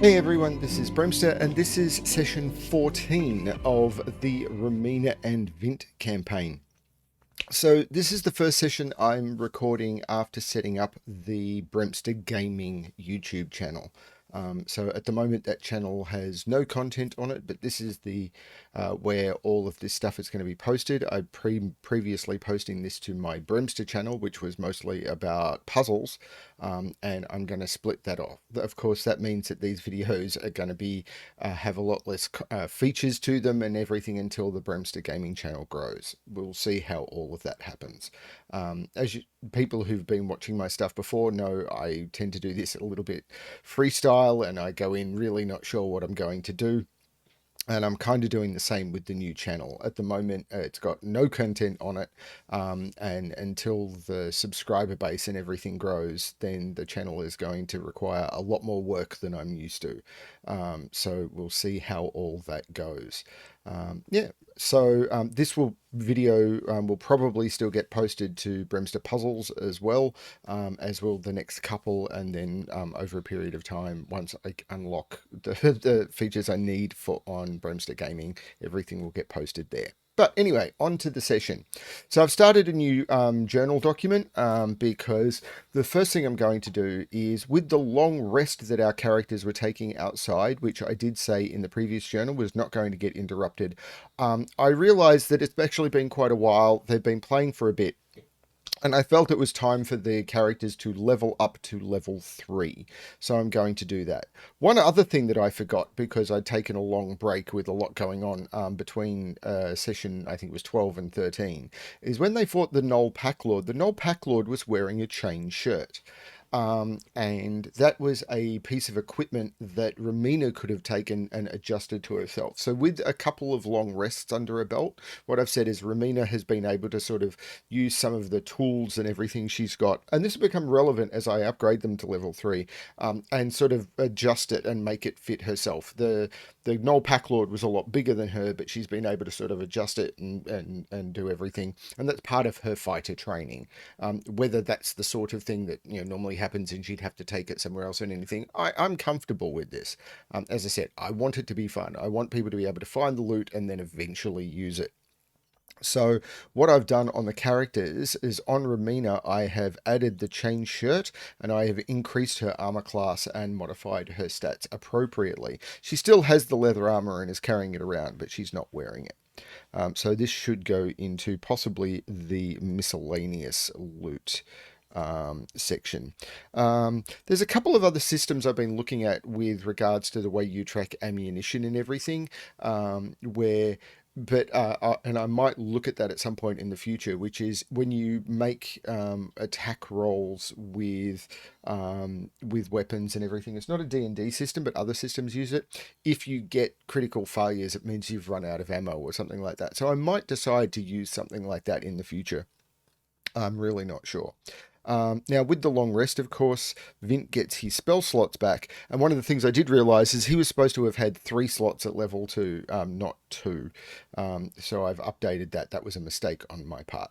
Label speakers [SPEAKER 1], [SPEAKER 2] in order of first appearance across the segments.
[SPEAKER 1] Hey everyone, this is Bremster, and this is session 14 of the Romina and Vint campaign. So this is the first session I'm recording after setting up the Bremster Gaming YouTube channel. So at the moment that channel has no content on it, but this is the where all of this stuff is going to be posted. I previously posting this to my Bremster channel, which was mostly about puzzles, and I'm going to split that off. Of course, that means that these videos are going to be have a lot less features to them and everything until the Bremster Gaming channel grows. We'll see how all of that happens. People who've been watching my stuff before know I tend to do this a little bit freestyle, and I go in really not sure what I'm going to do. And I'm kind of doing the same with the new channel. At the moment, it's got no content on it. And until the subscriber base and everything grows, then the channel is going to require a lot more work than I'm used to. So we'll see how all that goes. Yeah, so this video will probably still get posted to Bremster Puzzles as well, as will the next couple, and then over a period of time, once I unlock the features I need for on Bremster Gaming, everything will get posted there. But anyway, on to the session. So I've started a new journal document because the first thing I'm going to do is, with the long rest that our characters were taking outside, which I did say in the previous journal was not going to get interrupted, I realized that it's actually been quite a while. They've been playing for a bit, and I felt it was time for the characters to level up to level 3. So I'm going to do that. One other thing that I forgot, because I'd taken a long break with a lot going on between session, I think it was 12 and 13, is when they fought the Gnoll Packlord. The Gnoll Packlord was wearing a chain shirt. And that was a piece of equipment that Romina could have taken and adjusted to herself. So with a couple of long rests under her belt, what I've said is Romina has been able to sort of use some of the tools and everything she's got, and this will become relevant as I upgrade them to level 3, and sort of adjust it and make it fit herself. The Gnoll Packlord was a lot bigger than her, but she's been able to sort of adjust it and do everything, and that's part of her fighter training. Whether that's the sort of thing that normally happens and she'd have to take it somewhere else and anything, I'm comfortable with this. As I said, I want it to be fun. I want people to be able to find the loot and then eventually use it. So what I've done on the characters is, on Romina, I have added the chain shirt, and I have increased her armor class and modified her stats appropriately. She still has the leather armor and is carrying it around, but she's not wearing it. So this should go into possibly the miscellaneous loot section. There's a couple of other systems I've been looking at with regards to the way you track ammunition and everything, and I might look at that at some point in the future, which is when you make attack rolls with weapons and everything. It's not a D&D system, but other systems use it. If you get critical failures, it means you've run out of ammo or something like that. So I might decide to use something like that in the future. I'm really not sure. Now, with the long rest, of course, Vint gets his spell slots back. And one of the things I did realize is he was supposed to have had 3 slots at level 2, not 2. So I've updated that. That was a mistake on my part.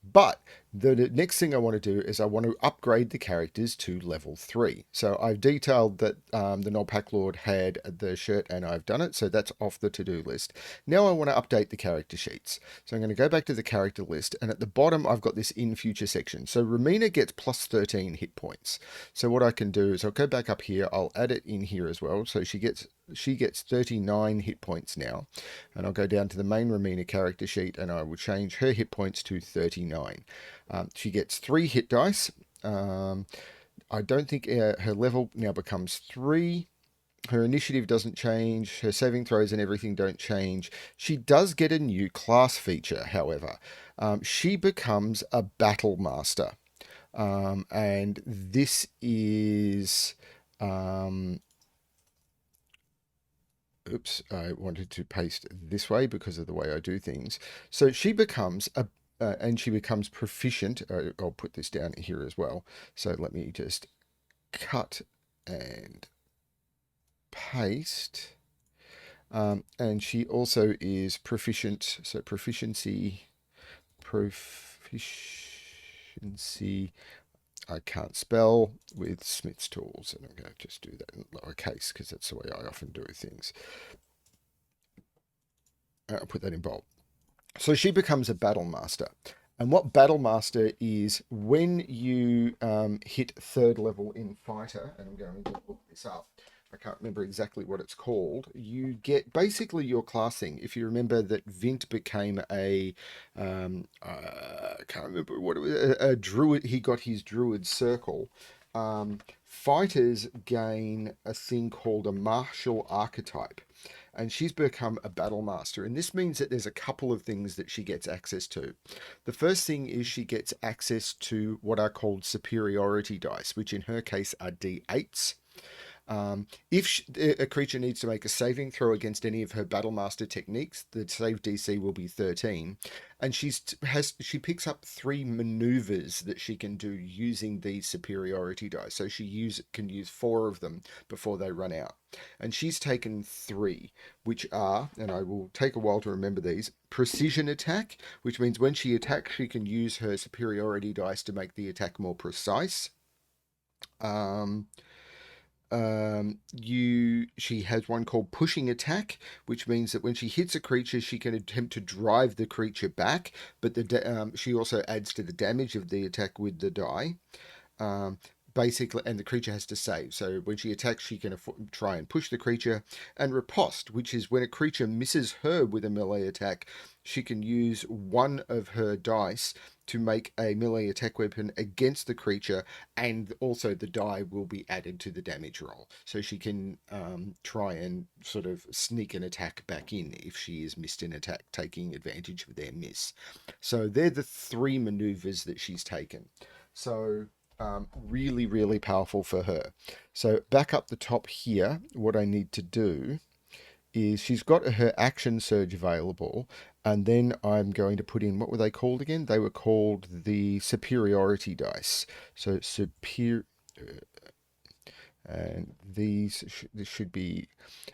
[SPEAKER 1] But the next thing I want to do is I want to upgrade the characters to level 3. So I've detailed that the Gnoll Packlord had the shirt, and I've done it. So that's off the to-do list. Now I want to update the character sheets. So I'm going to go back to the character list, and at the bottom I've got this in future section. So Romina gets plus 13 hit points. So what I can do is I'll go back up here. I'll add it in here as well. So she gets 39 hit points now, and I'll go down to the main Romina character sheet, and I will change her hit points to 39. She gets 3 hit dice. I don't think her level now becomes 3. Her initiative doesn't change. Her saving throws and everything don't change. She does get a new class feature, however. She becomes a battle master, and this is oops, I wanted to paste this way because of the way I do things. So she becomes and she becomes proficient. I'll put this down here as well. So let me just cut and paste. And she also is proficient. So proficiency I can't spell with Smith's tools, and I'm going to just do that in lowercase because that's the way I often do things. I'll put that in bold. So she becomes a battle master. And what battle master is, when you hit third level in fighter, and I'm going to look this up, I can't remember exactly what it's called. You get basically your classing. If you remember that Vint became I can't remember what it was, a druid. He got his druid circle. Fighters gain a thing called a martial archetype, and she's become a battle master. And this means that there's a couple of things that she gets access to. The first thing is she gets access to what are called superiority dice, which in her case are D8s. If a creature needs to make a saving throw against any of her Battlemaster techniques, the save DC will be 13, and she picks up 3 maneuvers that she can do using these superiority dice. So she can use 4 of them before they run out, and she's taken 3, which are, and I will take a while to remember these: precision attack, which means when she attacks, she can use her superiority dice to make the attack more precise. She has one called pushing attack, which means that when she hits a creature, she can attempt to drive the creature back, but she also adds to the damage of the attack with the die. Um, Basically, and the creature has to save. So when she attacks, she can try and push the creature. And riposte, which is when a creature misses her with a melee attack, she can use one of her dice to make a melee attack weapon against the creature, and also the die will be added to the damage roll. So she can try and sort of sneak an attack back in if she is missed an attack, taking advantage of their miss. So they're the 3 maneuvers that she's taken. So really, really powerful for her. So back up the top here, what I need to do is, she's got her action surge available, and then I'm going to put in, what were they called again? They were called the superiority dice. So and these this should be,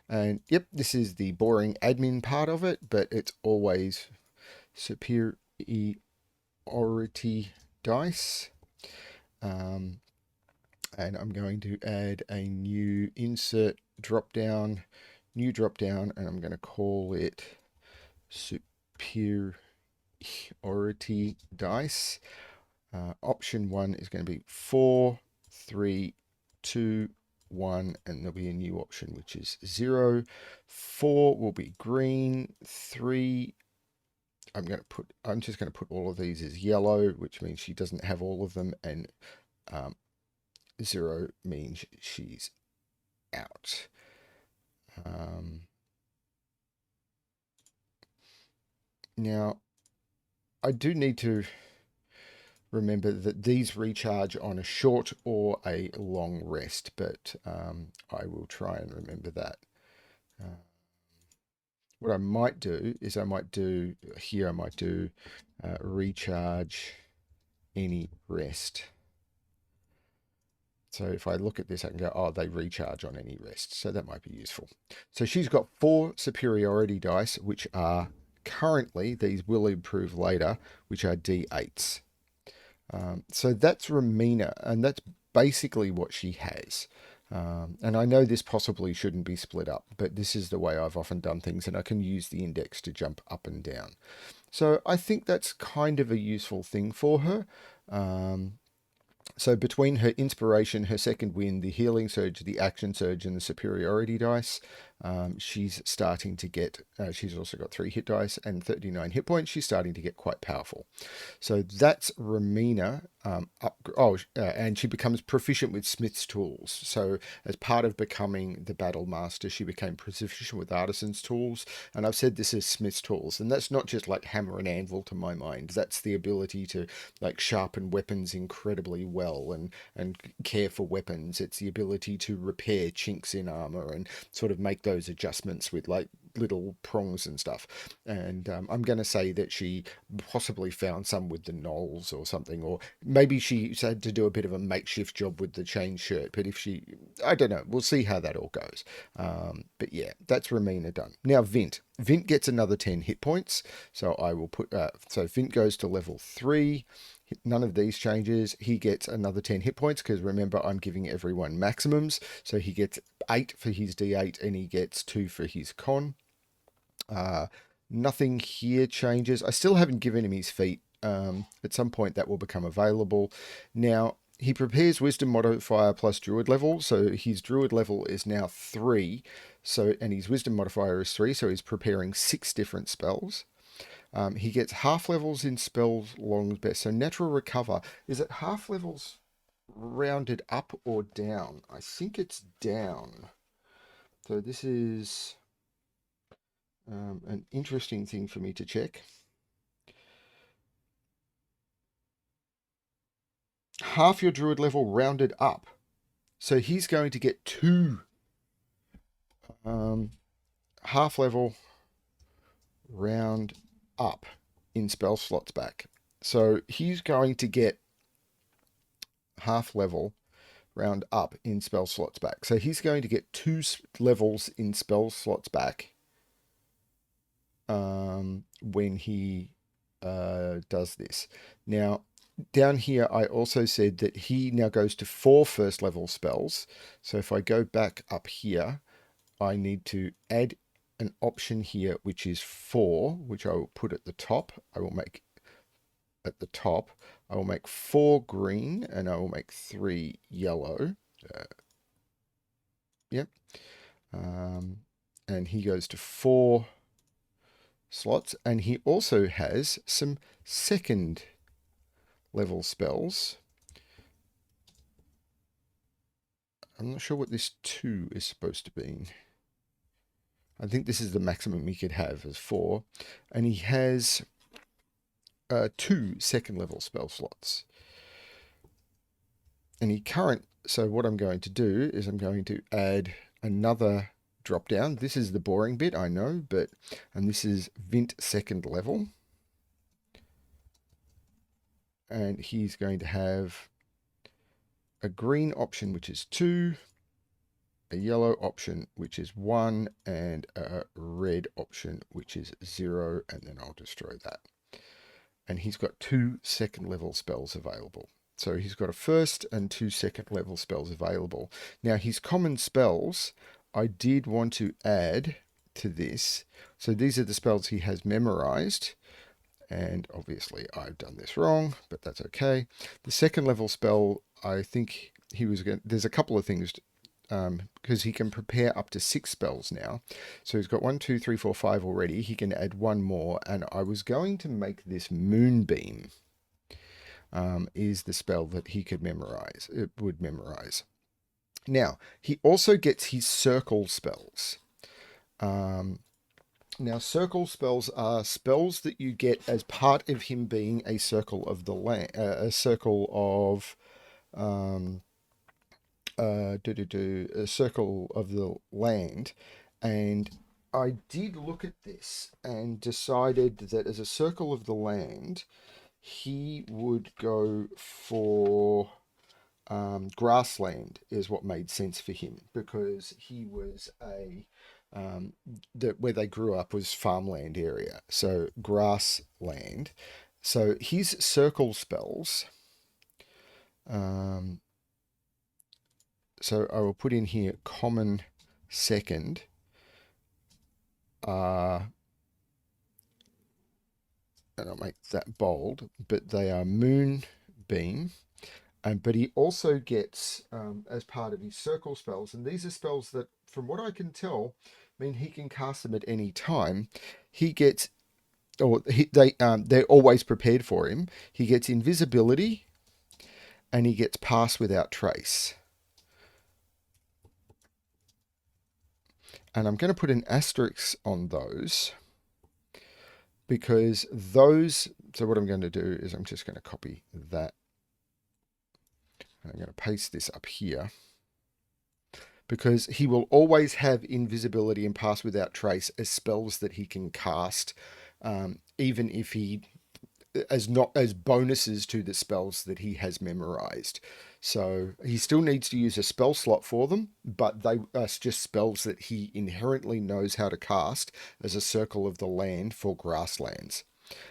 [SPEAKER 1] and yep, this is the boring admin part of it, but it's always superiority dice. And I'm going to add a new insert drop-down, new drop-down, and I'm going to call it superiority dice. Option 1 is going to be 4, 3, 2, 1, and there'll be a new option, which is 0. 4 will be green, 3, I'm just going to put all of these as yellow, which means she doesn't have all of them, and 0 means she's out. Now, I do need to remember that these recharge on a short or a long rest, but I will try and remember that. What I might do is I might do recharge any rest. So if I look at this, I can go, oh, they recharge on any rest. So that might be useful. So she's got 4 superiority dice, which are currently, these will improve later, which are D8s. So that's Romina, and that's basically what she has. And I know this possibly shouldn't be split up, but this is the way I've often done things, and I can use the index to jump up and down. So I think that's kind of a useful thing for her. So between her inspiration, her second wind, the healing surge, the action surge, and the superiority dice, she's starting to get, she's also got 3 hit dice and 39 hit points. She's starting to get quite powerful. So that's Romina. And she becomes proficient with Smith's tools. So as part of becoming the battle master, she became proficient with artisan's tools. And I've said this is Smith's tools, and that's not just like hammer and anvil to my mind. That's the ability to like sharpen weapons incredibly well and care for weapons. It's the ability to repair chinks in armor and sort of make those adjustments with like little prongs and stuff. And I'm going to say that she possibly found some with the gnolls or something, or maybe she had to do a bit of a makeshift job with the chain shirt. But if I don't know, we'll see how that all goes. But yeah, that's Romina done. Now Vint. Vint gets another 10 hit points. So I will put, so Vint goes to level 3. None of these changes. He gets another 10 hit points because remember, I'm giving everyone maximums. So he gets 8 for his D8 and he gets 2 for his con. Nothing here changes. I still haven't given him his feat. At some point that will become available. Now, he prepares wisdom modifier plus druid level. So his druid level is now 3. So, and his wisdom modifier is 3. So he's preparing 6 different spells. He gets half levels in spells long best. So natural recover. Is it half levels rounded up or down? I think it's down. So this is an interesting thing for me to check. Half your druid level rounded up. So he's going to get 2 half level round up in spell slots back. So he's going to get half level round up in spell slots back. So he's going to get 2 levels in spell slots back when he does this. Now, down here, I also said that he now goes to 4 first level spells. So if I go back up here, I need to add an option here, which is 4, which I will put at the top. I will make at the top. I will make 4 green and I will make 3 yellow. Yep. And he goes to 4 slots, and he also has some second level spells. I'm not sure what this 2 is supposed to be. I think this is the maximum he could have as 4. And he has 2 second level spell slots. And so what I'm going to do is I'm going to add another drop down. This is the boring bit, I know, and this is Vint second level. And he's going to have a green option, which is 2, a yellow option, which is 1, and a red option, which is 0, and then I'll destroy that. And he's got 2 second level spells available. So he's got a first and 2 second level spells available. Now his common spells, I did want to add to this. So these are the spells he has memorized. And obviously I've done this wrong, but that's okay. The second level spell, I think he was going to, there's a couple of things because he can prepare up to 6 spells now. So he's got 1, 2, 3, 4, 5 already. He can add 1 more, and I was going to make this Moonbeam is the spell that he could memorize. It would memorize. Now, he also gets his circle spells. Now, circle spells are spells that you get as part of him being a circle of the land, a circle of a circle of the land. And I did look at this and decided that as a circle of the land, he would go for grassland is what made sense for him, because he was where they grew up was farmland area, so grassland. So his circle spells, so I will put in here common second, and I'll make that bold, but they are Moonbeam. But he also gets, as part of his circle spells, and these are spells that, from what I can tell, mean he can cast them at any time. He gets, they're always prepared for him. He gets invisibility, and he gets pass without trace. And I'm going to put an asterisk on those, because those, so what I'm going to do is I'm just going to copy that. And I'm going to paste this up here, because he will always have invisibility and pass without trace as spells that he can cast, even if he, as not as bonuses to the spells that he has memorized. So he still needs to use a spell slot for them, but they are just spells that he inherently knows how to cast as a circle of the land for grasslands.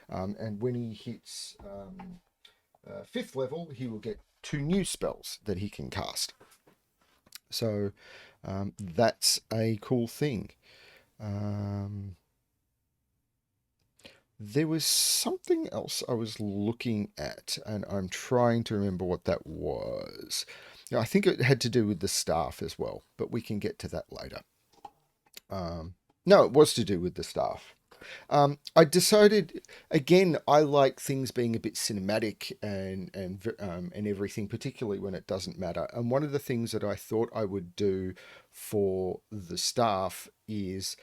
[SPEAKER 1] And when he hits fifth level, he will get 2 new spells that he can cast. So that's a cool thing. There was something else I was looking at, and I'm trying to remember what that was. I think it had to do with the staff as well, but we can get to that later. No, it was to do with the staff. I decided again. I like things being a bit cinematic and everything, particularly when it doesn't matter. And one of the things that I thought I would do for the staff is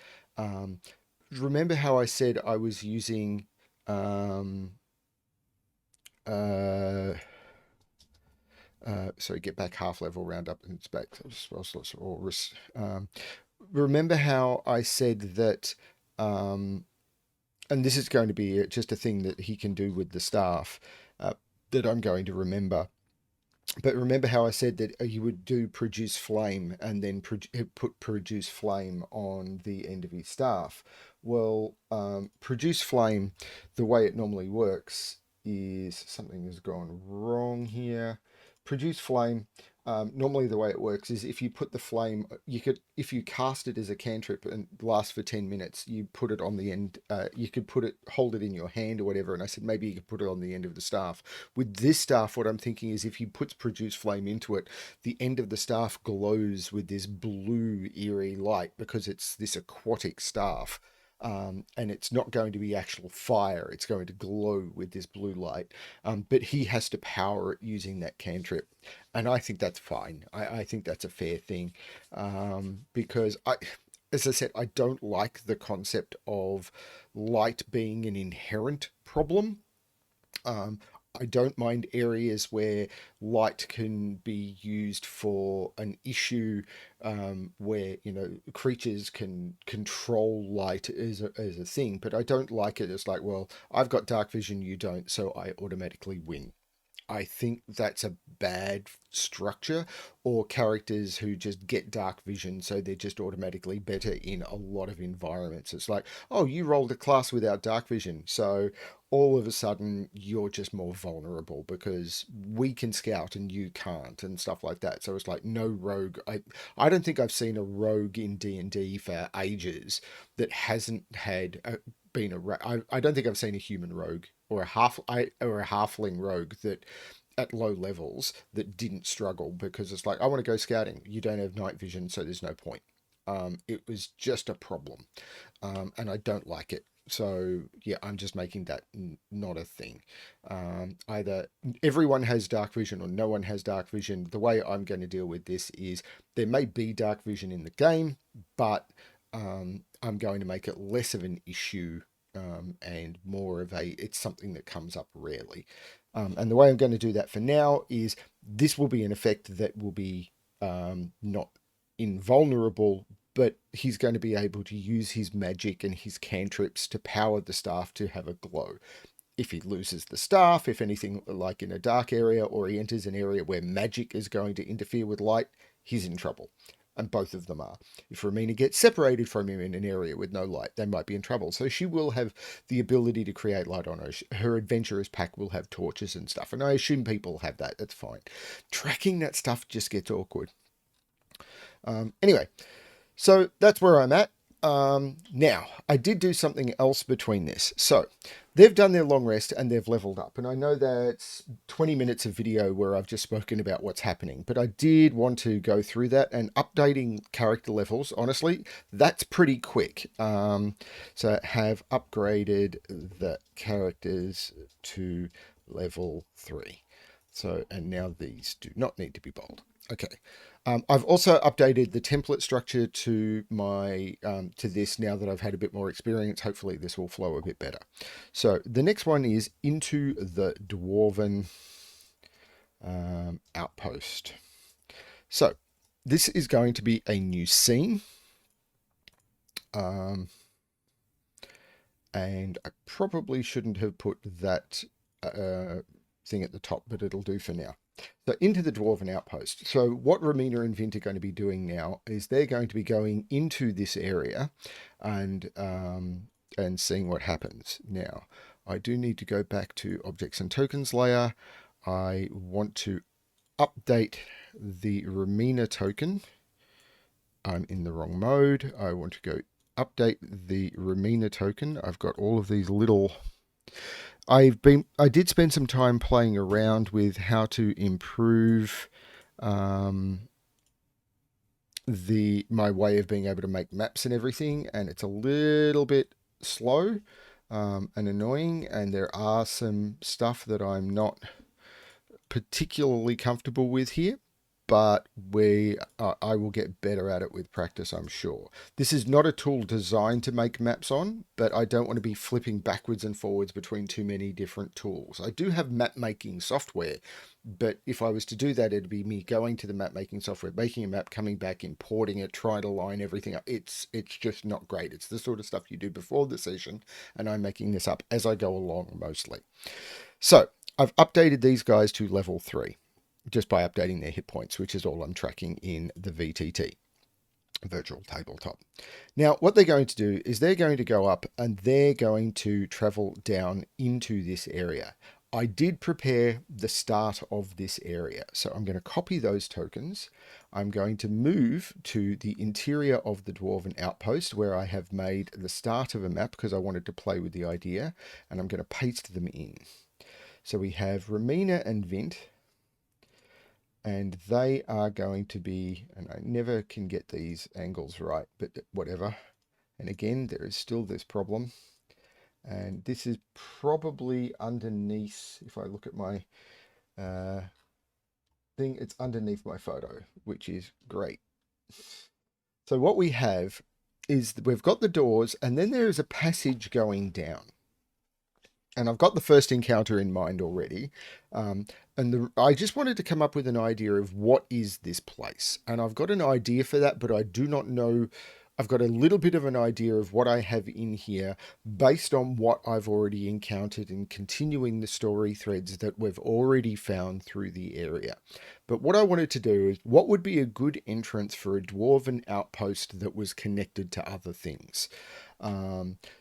[SPEAKER 1] remember how I said I was using uh, sorry, get back half level, round up, and it's back. Remember how I said that, and this is going to be just a thing that he can do with the staff that I'm going to remember. But remember how I said that you would do produce flame and then put produce flame on the end of his staff. Well, produce flame, the way it normally works is something has gone wrong here. Produce flame. Normally, the way it works is if you put the flame, if you cast it as a cantrip and lasts for 10 minutes, you put it on the end. You could hold it in your hand or whatever. And I said maybe you could put it on the end of the staff. With this staff, what I'm thinking is if you put produce flame into it, the end of the staff glows with this blue eerie light because it's this aquatic staff. And it's not going to be actual fire. It's going to glow with this blue light. But he has to power it using that cantrip. And I think that's fine. I think that's a fair thing. Because as I said, I don't like the concept of light being an inherent problem. I don't mind areas where light can be used for an issue where, creatures can control light as a thing, but I don't like it as like, well, I've got dark vision, you don't, so I automatically win. I think that's a bad structure, or characters who just get dark vision, so they're just automatically better in a lot of environments. It's like, oh, you rolled a class without dark vision, so all of a sudden you're just more vulnerable because we can scout and you can't, and stuff like that. So it's like no rogue. I don't think I've seen a rogue in D&D for ages that hasn't had been I don't think I've seen a human rogue or a halfling rogue that at low levels that didn't struggle because it's like, I want to go scouting. You don't have night vision, so there's no point. It was just a problem, and I don't like it. So yeah, I'm just making that not a thing. Either everyone has dark vision or no one has dark vision. The way I'm going to deal with this is there may be dark vision in the game, but I'm going to make it less of an issue and more of it's something that comes up rarely. And the way I'm going to do that for now is this will be an effect that will be not invulnerable, but he's going to be able to use his magic and his cantrips to power the staff to have a glow. If he loses the staff, if anything like in a dark area, or he enters an area where magic is going to interfere with light, he's in trouble. And both of them are. If Romina gets separated from him in an area with no light, they might be in trouble. So she will have the ability to create light on her. Her adventurers pack will have torches and stuff. And I assume people have that. That's fine. Tracking that stuff just gets awkward. Anyway, so that's where I'm at. Now, I did do something else between this. So, they've done their long rest and they've leveled up. And I know that's 20 minutes of video where I've just spoken about what's happening. But I did want to go through that, and updating character levels, honestly, that's pretty quick. So, have upgraded the characters to level 3. So, and now these do not need to be bold. Okay. I've also updated the template structure to my to this now that I've had a bit more experience. Hopefully this will flow a bit better. So the next one is into the Dwarven outpost. So this is going to be a new scene. And I probably shouldn't have put that thing at the top, but it'll do for now. So into the Dwarven outpost. So what Romina and Vint are going to be doing now is they're going to be going into this area and seeing what happens. Now, I do need to go back to objects and tokens layer. I want to update the Romina token. I'm in the wrong mode. I want to go update the Romina token. I've got all of these little... I did spend some time playing around with how to improve my way of being able to make maps and everything, and it's a little bit slow and annoying, and there are some stuff that I'm not particularly comfortable with here, but I will get better at it with practice, I'm sure. This is not a tool designed to make maps on, but I don't want to be flipping backwards and forwards between too many different tools. I do have map making software, but if I was to do that, it'd be me going to the map making software, making a map, coming back, importing it, trying to line everything up. It's just not great. It's the sort of stuff you do before the session, and I'm making this up as I go along mostly. So I've updated these guys to level 3 just by updating their hit points, which is all I'm tracking in the VTT, virtual tabletop. Now, what they're going to do is they're going to go up and they're going to travel down into this area. I did prepare the start of this area, so I'm going to copy those tokens. I'm going to move to the interior of the Dwarven outpost where I have made the start of a map because I wanted to play with the idea, and I'm going to paste them in. So we have Romina and Vint, and they are going to be, and I never can get these angles right, but whatever. And again, there is still this problem. And this is probably underneath, if I look at my thing, it's underneath my photo, which is great. So what we have is we've got the doors, and then there is a passage going down. And I've got the first encounter in mind already. I just wanted to come up with an idea of what is this place. And I've got an idea for that, but I do not know. I've got a little bit of an idea of what I have in here based on what I've already encountered and continuing the story threads that we've already found through the area. But what I wanted to do is, what would be a good entrance for a Dwarven outpost that was connected to other things?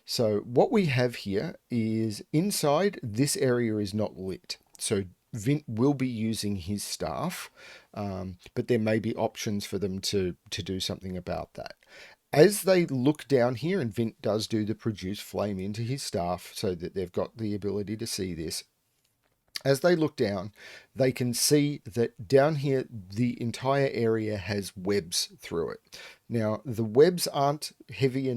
[SPEAKER 1] So what we have here is inside this area is not lit. So Vint will be using his staff, but there may be options for them to do something about that. As they look down here, and Vint does do the produce flame into his staff so that they've got the ability to see this. As they look down, they can see that down here, the entire area has webs through it. Now, the webs aren't heavy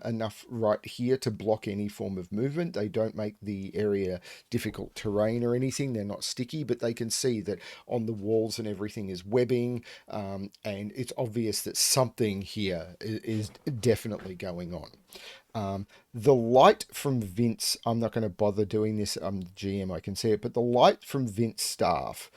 [SPEAKER 1] enough right here to block any form of movement. They don't make the area difficult terrain or anything. They're not sticky, but they can see that on the walls and everything is webbing, and it's obvious that something here is definitely going on. The light from Vint's, I'm not going to bother doing this, I'm the GM, I can see it, but the light from Vint's staff,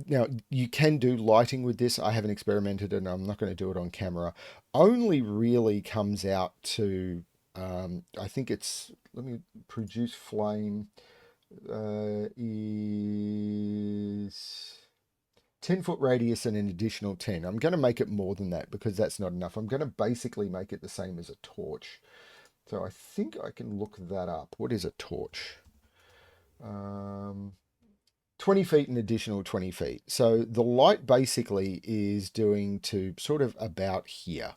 [SPEAKER 1] now you can do lighting with this. I haven't experimented and I'm not going to do it on camera. Only really comes out to, I think it's, let me produce flame, is 10-foot radius and an additional 10. I'm going to make it more than that because that's not enough. I'm going to basically make it the same as a torch. So I think I can look that up. What is a torch? 20 feet and additional 20 feet. So the light basically is doing to sort of about here.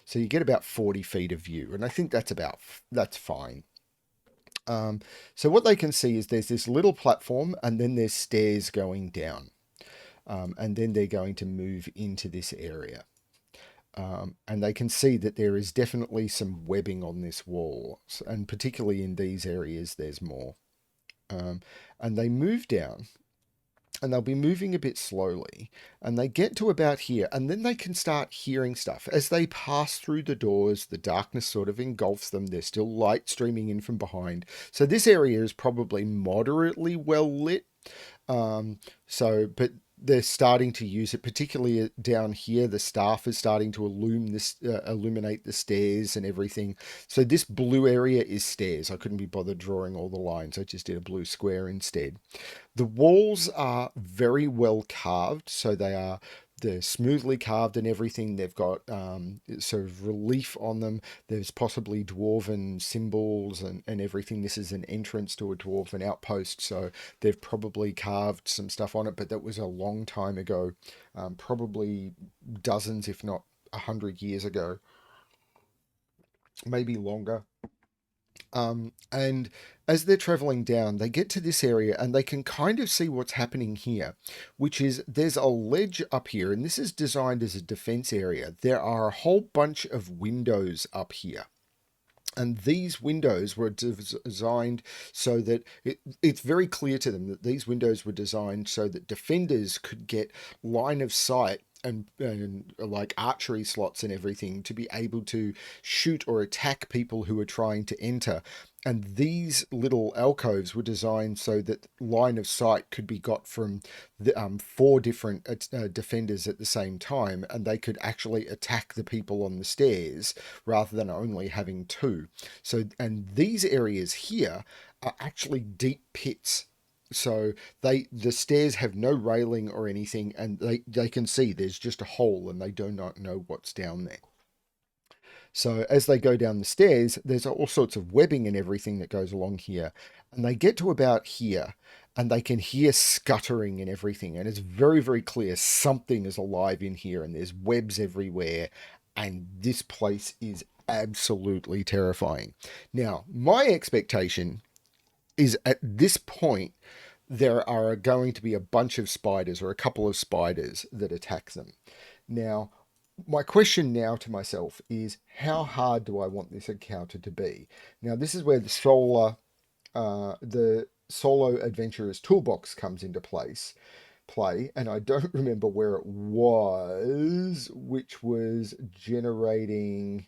[SPEAKER 1] So you get about 40 feet of view. And I think that's fine. So what they can see is there's this little platform and then there's stairs going down. And then they're going to move into this area. And they can see that there is definitely some webbing on this wall. And particularly in these areas, there's more. And they move down. And they'll be moving a bit slowly. And they get to about here. And then they can start hearing stuff. As they pass through the doors, the darkness sort of engulfs them. There's still light streaming in from behind. So this area is probably moderately well lit. But they're starting to use it, particularly down here. The staff is starting to illuminate the stairs and everything. So this blue area is stairs. I couldn't be bothered drawing all the lines. I just did a blue square instead. The walls are very well carved, so they're smoothly carved and everything. They've got sort of relief on them. There's possibly dwarven symbols and everything. This is an entrance to a dwarven outpost, so they've probably carved some stuff on it, but that was a long time ago, probably dozens, if not 100 years ago, maybe longer. And as they're traveling down, they get to this area and they can kind of see what's happening here, which is there's a ledge up here, and this is designed as a defense area. There are a whole bunch of windows up here. And these windows were designed so that it's very clear to them that these windows were designed so that defenders could get line of sight and like archery slots and everything to be able to shoot or attack people who are trying to enter. And these little alcoves were designed so that line of sight could be got from four different defenders at the same time, and they could actually attack the people on the stairs rather than only having two. So, and these areas here are actually deep pits. So the stairs have no railing or anything, and they can see there's just a hole, and they do not know what's down there. So as they go down the stairs, there's all sorts of webbing and everything that goes along here. And they get to about here and they can hear scuttering and everything. And it's very, very clear something is alive in here and there's webs everywhere. And this place is absolutely terrifying. Now, my expectation is at this point, there are going to be a bunch of spiders or a couple of spiders that attack them. Now, my question now to myself is, how hard do I want this encounter to be? Now, this is where the solo adventurer's toolbox comes into play, and I don't remember where it was, which was generating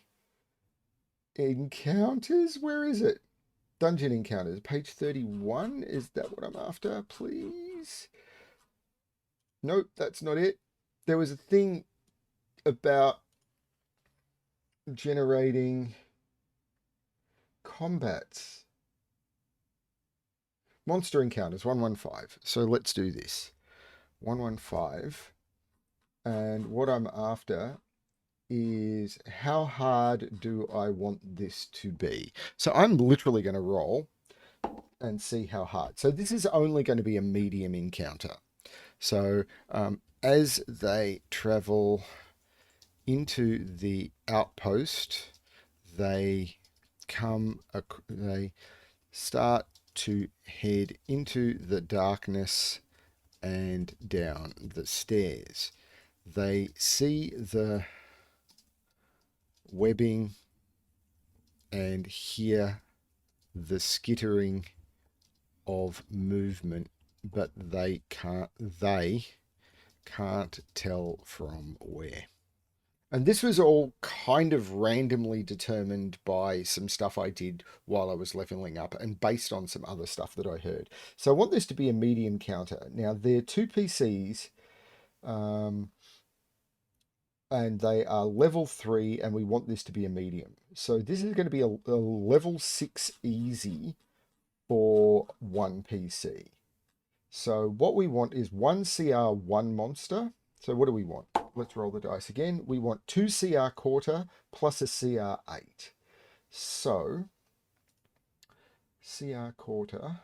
[SPEAKER 1] encounters. Where is it? Dungeon encounters, page 31. Is that what I'm after, please? Nope, that's not it. There was a thing about generating combats. Monster encounters, 115. So let's do this. 115. And what I'm after is, how hard do I want this to be? So I'm literally going to roll and see how hard. So this is only going to be a medium encounter. So as they travel into the outpost, they start to head into the darkness and down the stairs. They see the webbing and hear the skittering of movement, but they can't tell from where. And this was all kind of randomly determined by some stuff I did while I was leveling up and based on some other stuff that I heard. So I want this to be a medium counter. Now, they're 2 PCs, and they are level 3, and we want this to be a medium. So this is going to be a level 6 easy for 1 PC. So what we want is 1 CR1 monster. So what do we want? Let's roll the dice again. We want 2 CR quarter plus a CR8. So CR quarter.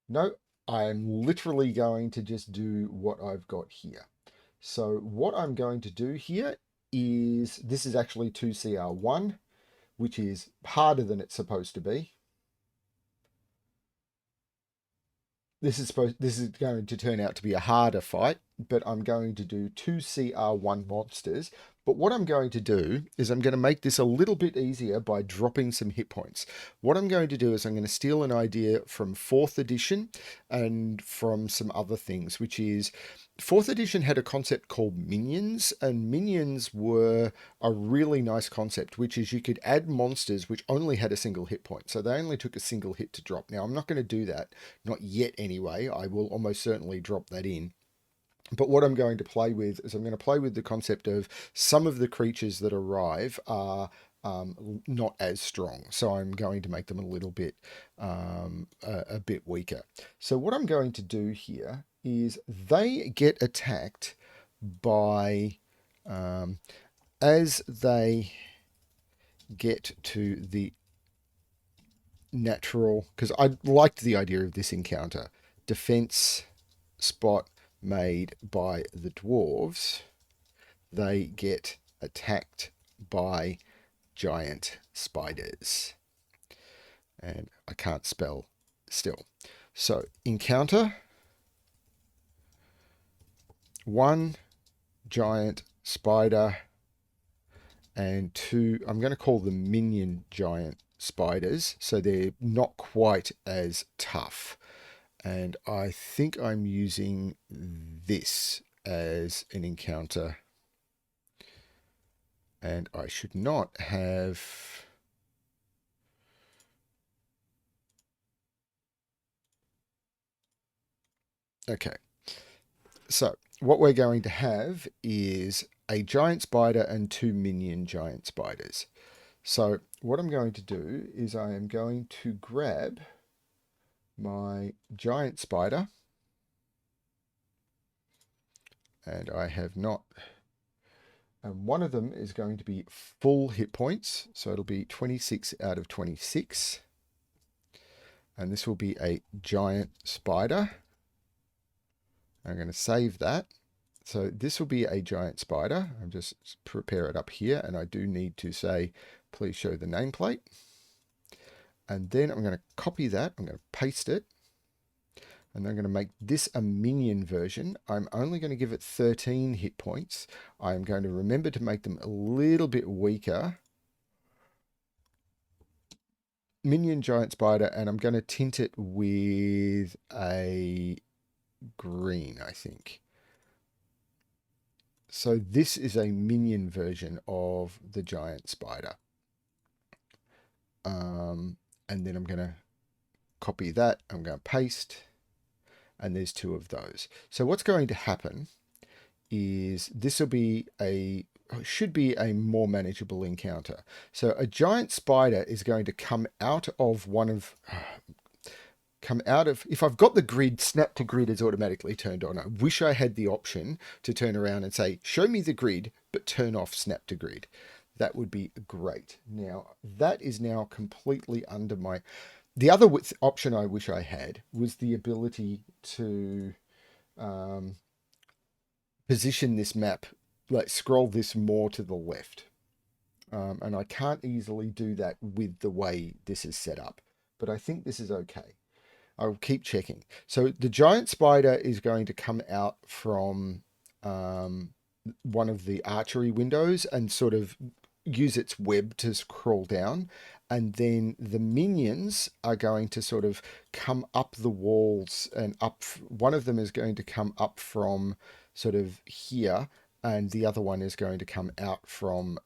[SPEAKER 1] No, I'm literally going to just do what I've got here. So what I'm going to do here is, this is actually 2 CR1, which is harder than it's supposed to be. This is going to turn out to be a harder fight, but I'm going to do 2 CR1 monsters. But what I'm going to do is I'm going to make this a little bit easier by dropping some hit points. What I'm going to do is I'm going to steal an idea from 4th edition and from some other things, which is 4th edition had a concept called minions, and minions were a really nice concept, which is you could add monsters which only had a single hit point. So they only took a single hit to drop. Now, I'm not going to do that, not yet anyway. I will almost certainly drop that in. But what I'm going to play with is I'm going to play with the concept of some of the creatures that arrive are not as strong. So I'm going to make them a little bit a bit weaker. So what I'm going to do here is they get attacked by as they get to the natural, because I liked the idea of this encounter, defense spot made by the dwarves, they get attacked by giant spiders. And I can't spell still. So encounter 1 giant spider and 2, I'm going to call them minion giant spiders, so they're not quite as tough. And I think I'm using this as an encounter. And I should not have... Okay. So what we're going to have is a giant spider and 2 minion giant spiders. So what I'm going to do is I am going to grab my giant spider, and I have not, and one of them is going to be full hit points, so it'll be 26 out of 26, and this will be a giant spider. I'm going to save that. So this will be a giant spider. I'm just prepare it up here, and I do need to say, please show the nameplate. And then I'm going to copy that. I'm going to paste it. And I'm going to make this a minion version. I'm only going to give it 13 hit points. I'm going to remember to make them a little bit weaker. Minion giant spider, and I'm going to tint it with a green, I think. So this is a minion version of the giant spider. And then I'm going to copy that. I'm going to paste. And there's 2 of those. So what's going to happen is this will be should be a more manageable encounter. So a giant spider is going to come out of if I've got the grid, snap to grid is automatically turned on. I wish I had the option to turn around and say, show me the grid, but turn off snap to grid. That would be great. Now, that is now completely under my... The other option I wish I had was the ability to position this map, like scroll this more to the left. And I can't easily do that with the way this is set up, but I think this is okay. I'll keep checking. So the giant spider is going to come out from one of the archery windows and sort of use its web to crawl down. And then the minions are going to sort of come up the walls and up. One of them is going to come up from sort of here, and the other one is going to come out from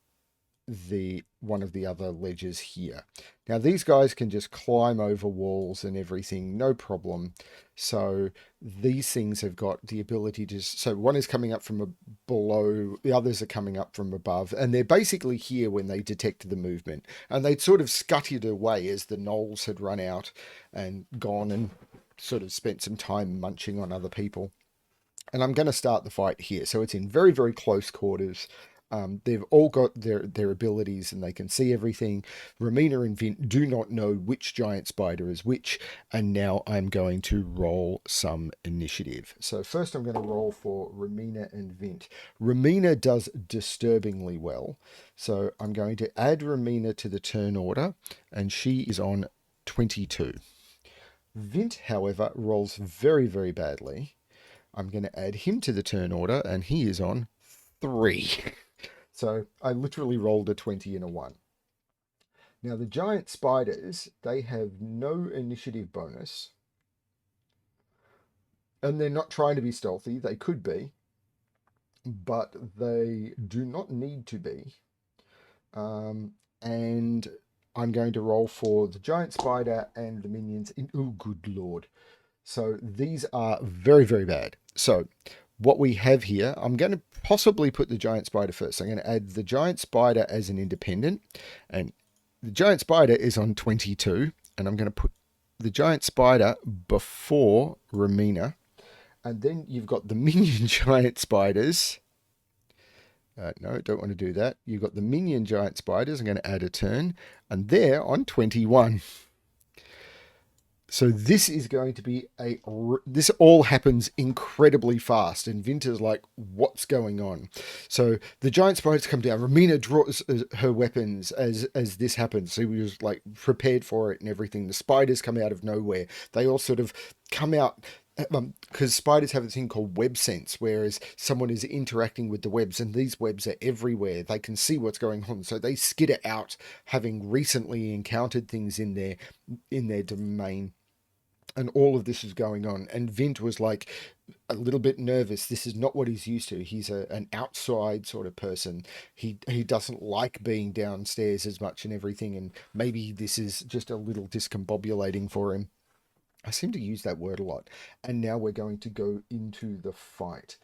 [SPEAKER 1] one of the other ledges here. Now these guys can just climb over walls and everything, no problem. So these things have got the ability to, so one is coming up from below, the others are coming up from above, and they're basically here when they detect the movement, and they'd sort of scuttered away as the gnolls had run out and gone and sort of spent some time munching on other people. And I'm going to start the fight here. So it's in very, very close quarters. They've all got their abilities and they can see everything. Romina and Vint do not know which giant spider is which. And now I'm going to roll some initiative. So first I'm going to roll for Romina and Vint. Romina does disturbingly well. So I'm going to add Romina to the turn order, and she is on 22. Vint, however, rolls very, very badly. I'm going to add him to the turn order, and he is on 3. So I literally rolled a 20 and a 1. Now the giant spiders, they have no initiative bonus. And they're not trying to be stealthy. They could be, but they do not need to be. And I'm going to roll for the giant spider and the minions. Oh, good lord. So these are very, very bad. So what we have here, I'm going to possibly put the giant spider first. I'm going to add the giant spider as an independent. And the giant spider is on 22. And I'm going to put the giant spider before Romina. And then you've got the minion giant spiders. No, don't want to do that. You've got the minion giant spiders. I'm going to add a turn. And they're on 21. So this is going to be this all happens incredibly fast. And Vinter's like, what's going on? So the giant spiders come down. Romina draws her weapons as this happens. So we was like prepared for it and everything. The spiders come out of nowhere. They all sort of come out because spiders have a thing called web sense, whereas someone is interacting with the webs, and these webs are everywhere. They can see what's going on, so they skitter out, having recently encountered things in their domain. And all of this is going on, and Vint was like a little bit nervous. This is not what he's used to. He's an outside sort of person. He doesn't like being downstairs as much and everything, and maybe this is just a little discombobulating for him. I seem to use that word a lot. And now we're going to go into the fight.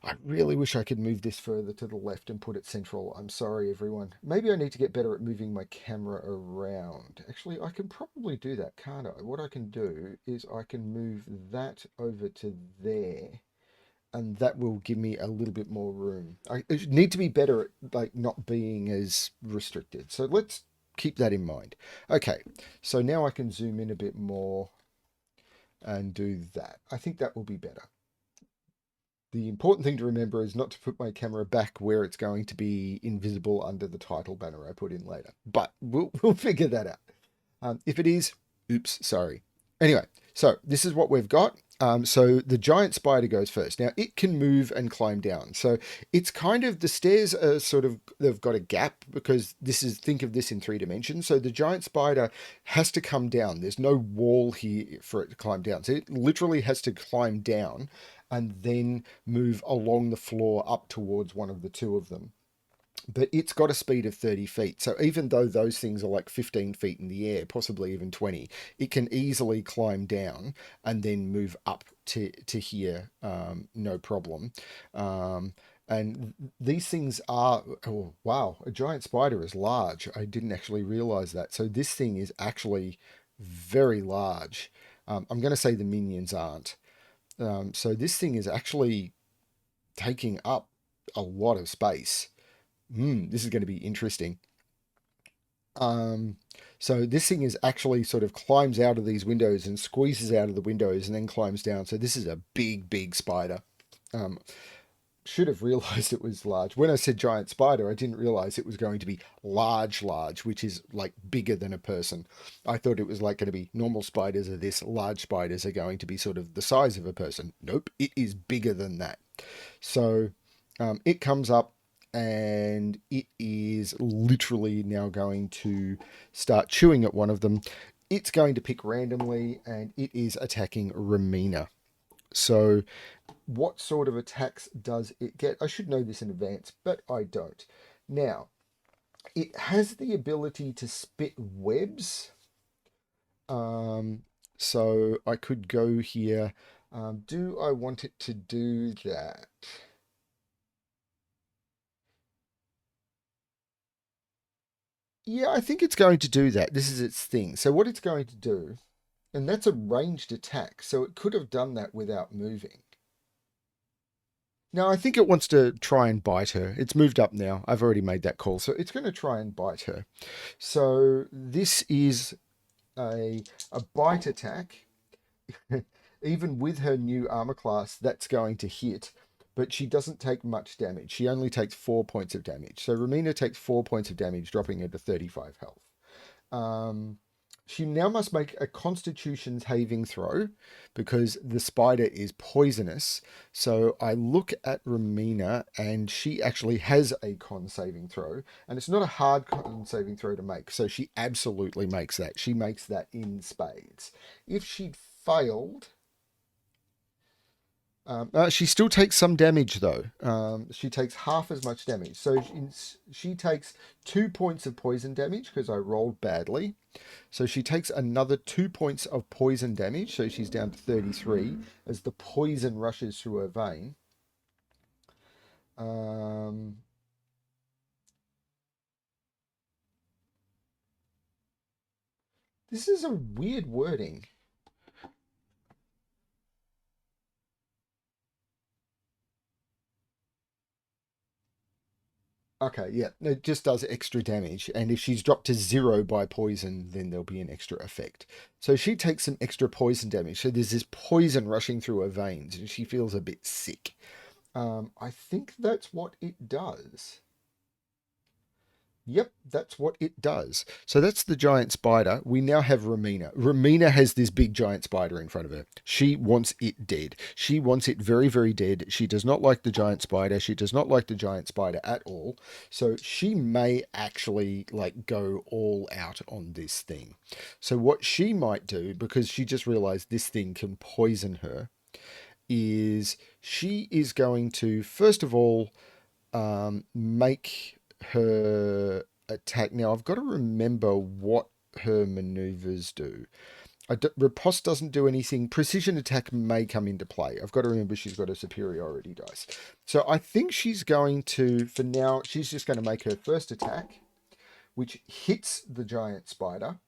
[SPEAKER 1] I really wish I could move this further to the left and put it central. I'm sorry, everyone. Maybe I need to get better at moving my camera around. Actually, I can probably do that, can't I? What I can do is I can move that over to there, and that will give me a little bit more room. I need to be better at like not being as restricted. So let's keep that in mind. Okay, so now I can zoom in a bit more and do that. I think that will be better. The important thing to remember is not to put my camera back where it's going to be invisible under the title banner I put in later. But we'll figure that out. If it is, oops, sorry. Anyway, so this is what we've got. So the giant spider goes first. Now it can move and climb down. So it's kind of, the stairs are sort of, they've got a gap because this is, think of this in 3 dimensions. So the giant spider has to come down. There's no wall here for it to climb down. So it literally has to climb down and then move along the floor up towards one of the two of them. But it's got a speed of 30 feet. So even though those things are like 15 feet in the air, possibly even 20, it can easily climb down and then move up to here, no problem. And these things are, oh, wow, a giant spider is large. I didn't actually realize that. So this thing is actually very large. I'm going to say the minions aren't. So this thing is actually taking up a lot of space. This is going to be interesting. So this thing is actually sort of climbs out of these windows and squeezes out of the windows and then climbs down. So this is a big, big spider. Should have realized it was large. When I said giant spider, I didn't realize it was going to be large, which is like bigger than a person. I thought it was like going to be normal spiders are this, large spiders are going to be sort of the size of a person. Nope, it is bigger than that. So it comes up and it is literally now going to start chewing at one of them. It's going to pick randomly and it is attacking Romina. So what sort of attacks does it get? I should know this in advance, but I don't. Now, it has the ability to spit webs. So I could go here. Do I want it to do that? Yeah, I think it's going to do that. This is its thing. So what it's going to do, and that's a ranged attack, so it could have done that without moving. Now, I think it wants to try and bite her. It's moved up now. I've already made that call. So it's going to try and bite her. So this is a bite attack. Even with her new armor class, that's going to hit. But she doesn't take much damage. She only takes 4 points of damage. So Romina takes 4 points of damage, dropping her to 35 health. She now must make a Constitution saving throw because the spider is poisonous. So I look at Romina and she actually has a con saving throw, and it's not a hard con saving throw to make. So she absolutely makes that. She makes that in spades. If she'd failed, she still takes some damage though. She takes half as much damage. So she takes 2 points of poison damage because I rolled badly. So she takes another 2 points of poison damage. So she's down to 33 as the poison rushes through her vein. This is a weird wording. Okay, yeah, it just does extra damage. And if she's dropped to 0 by poison, then there'll be an extra effect. So she takes some extra poison damage. So there's this poison rushing through her veins and she feels a bit sick. I think that's what it does. Yep, that's what it does. So that's the giant spider. We now have Romina. Romina has this big giant spider in front of her. She wants it dead. She wants it very, very dead. She does not like the giant spider. She does not like the giant spider at all. So she may actually like go all out on this thing. So what she might do, because she just realized this thing can poison her, is she is going to, first of all, make her attack. Now, I've got to remember what her maneuvers do. Riposte doesn't do anything. Precision attack may come into play. I've got to remember she's got a superiority dice. So I think she's going to, for now, she's just going to make her first attack, which hits the giant spider.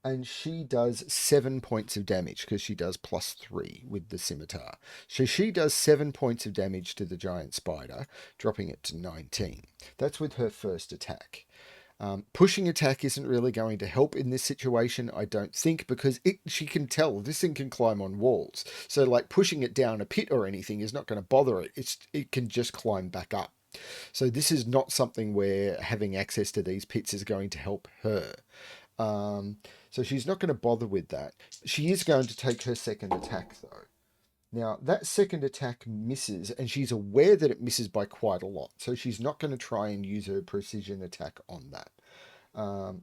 [SPEAKER 1] And she does 7 points of damage because she does +3 with the scimitar. So she does 7 points of damage to the giant spider, dropping it to 19. That's with her first attack. Pushing attack isn't really going to help in this situation, I don't think, because she can tell this thing can climb on walls. So like pushing it down a pit or anything is not going to bother it. It can just climb back up. So this is not something where having access to these pits is going to help her. So she's not going to bother with that. She is going to take her second attack, though. Now, that second attack misses, and she's aware that it misses by quite a lot. So she's not going to try and use her precision attack on that.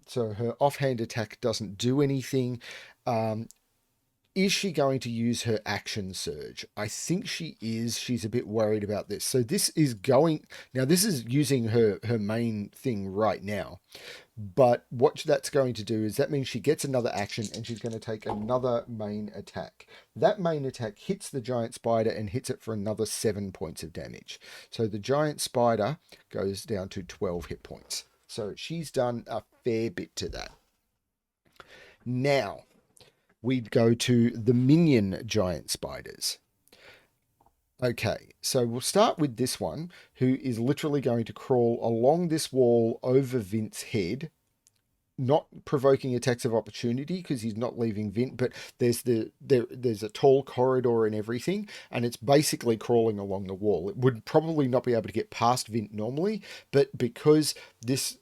[SPEAKER 1] So her offhand attack doesn't do anything. Is she going to use her action surge? I think she is. She's a bit worried about this. So this is going... Now, this is using her main thing right now. But what that's going to do is that means she gets another action and she's going to take another main attack. That main attack hits the giant spider and hits it for another 7 points of damage. So the giant spider goes down to 12 hit points. So she's done a fair bit to that. Now, we'd go to the minion giant spiders. Okay, so we'll start with this one, who is literally going to crawl along this wall over Vint's head, not provoking attacks of opportunity because he's not leaving Vint, but there's a tall corridor and everything, and it's basically crawling along the wall. It would probably not be able to get past Vint normally, but because this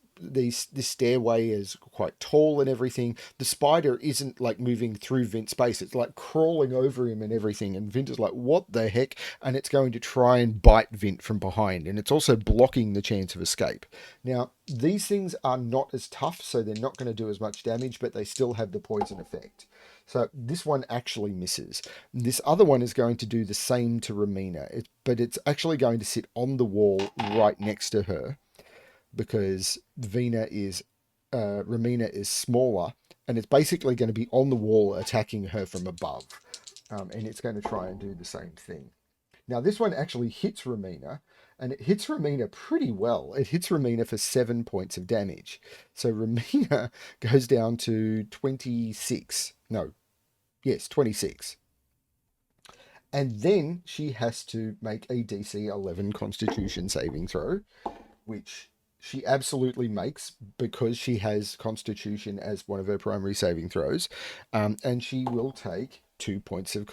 [SPEAKER 1] stairway is quite tall and everything, the spider isn't like moving through Vint's space. It's like crawling over him and everything. And Vint is like, what the heck? And it's going to try and bite Vint from behind. And it's also blocking the chance of escape. Now, these things are not as tough, so they're not going to do as much damage, but they still have the poison effect. So this one actually misses. This other one is going to do the same to Romina, but it's actually going to sit on the wall right next to her, because Romina is smaller, and it's basically going to be on the wall attacking her from above, and it's going to try and do the same thing. Now this one actually hits Romina, and it hits Romina pretty well. It hits Romina for 7 points of damage. So Romina goes down to 26. No, yes, 26. And then she has to make a DC 11 Constitution saving throw, which she absolutely makes because she has Constitution as one of her primary saving throws. And she will take 2 points of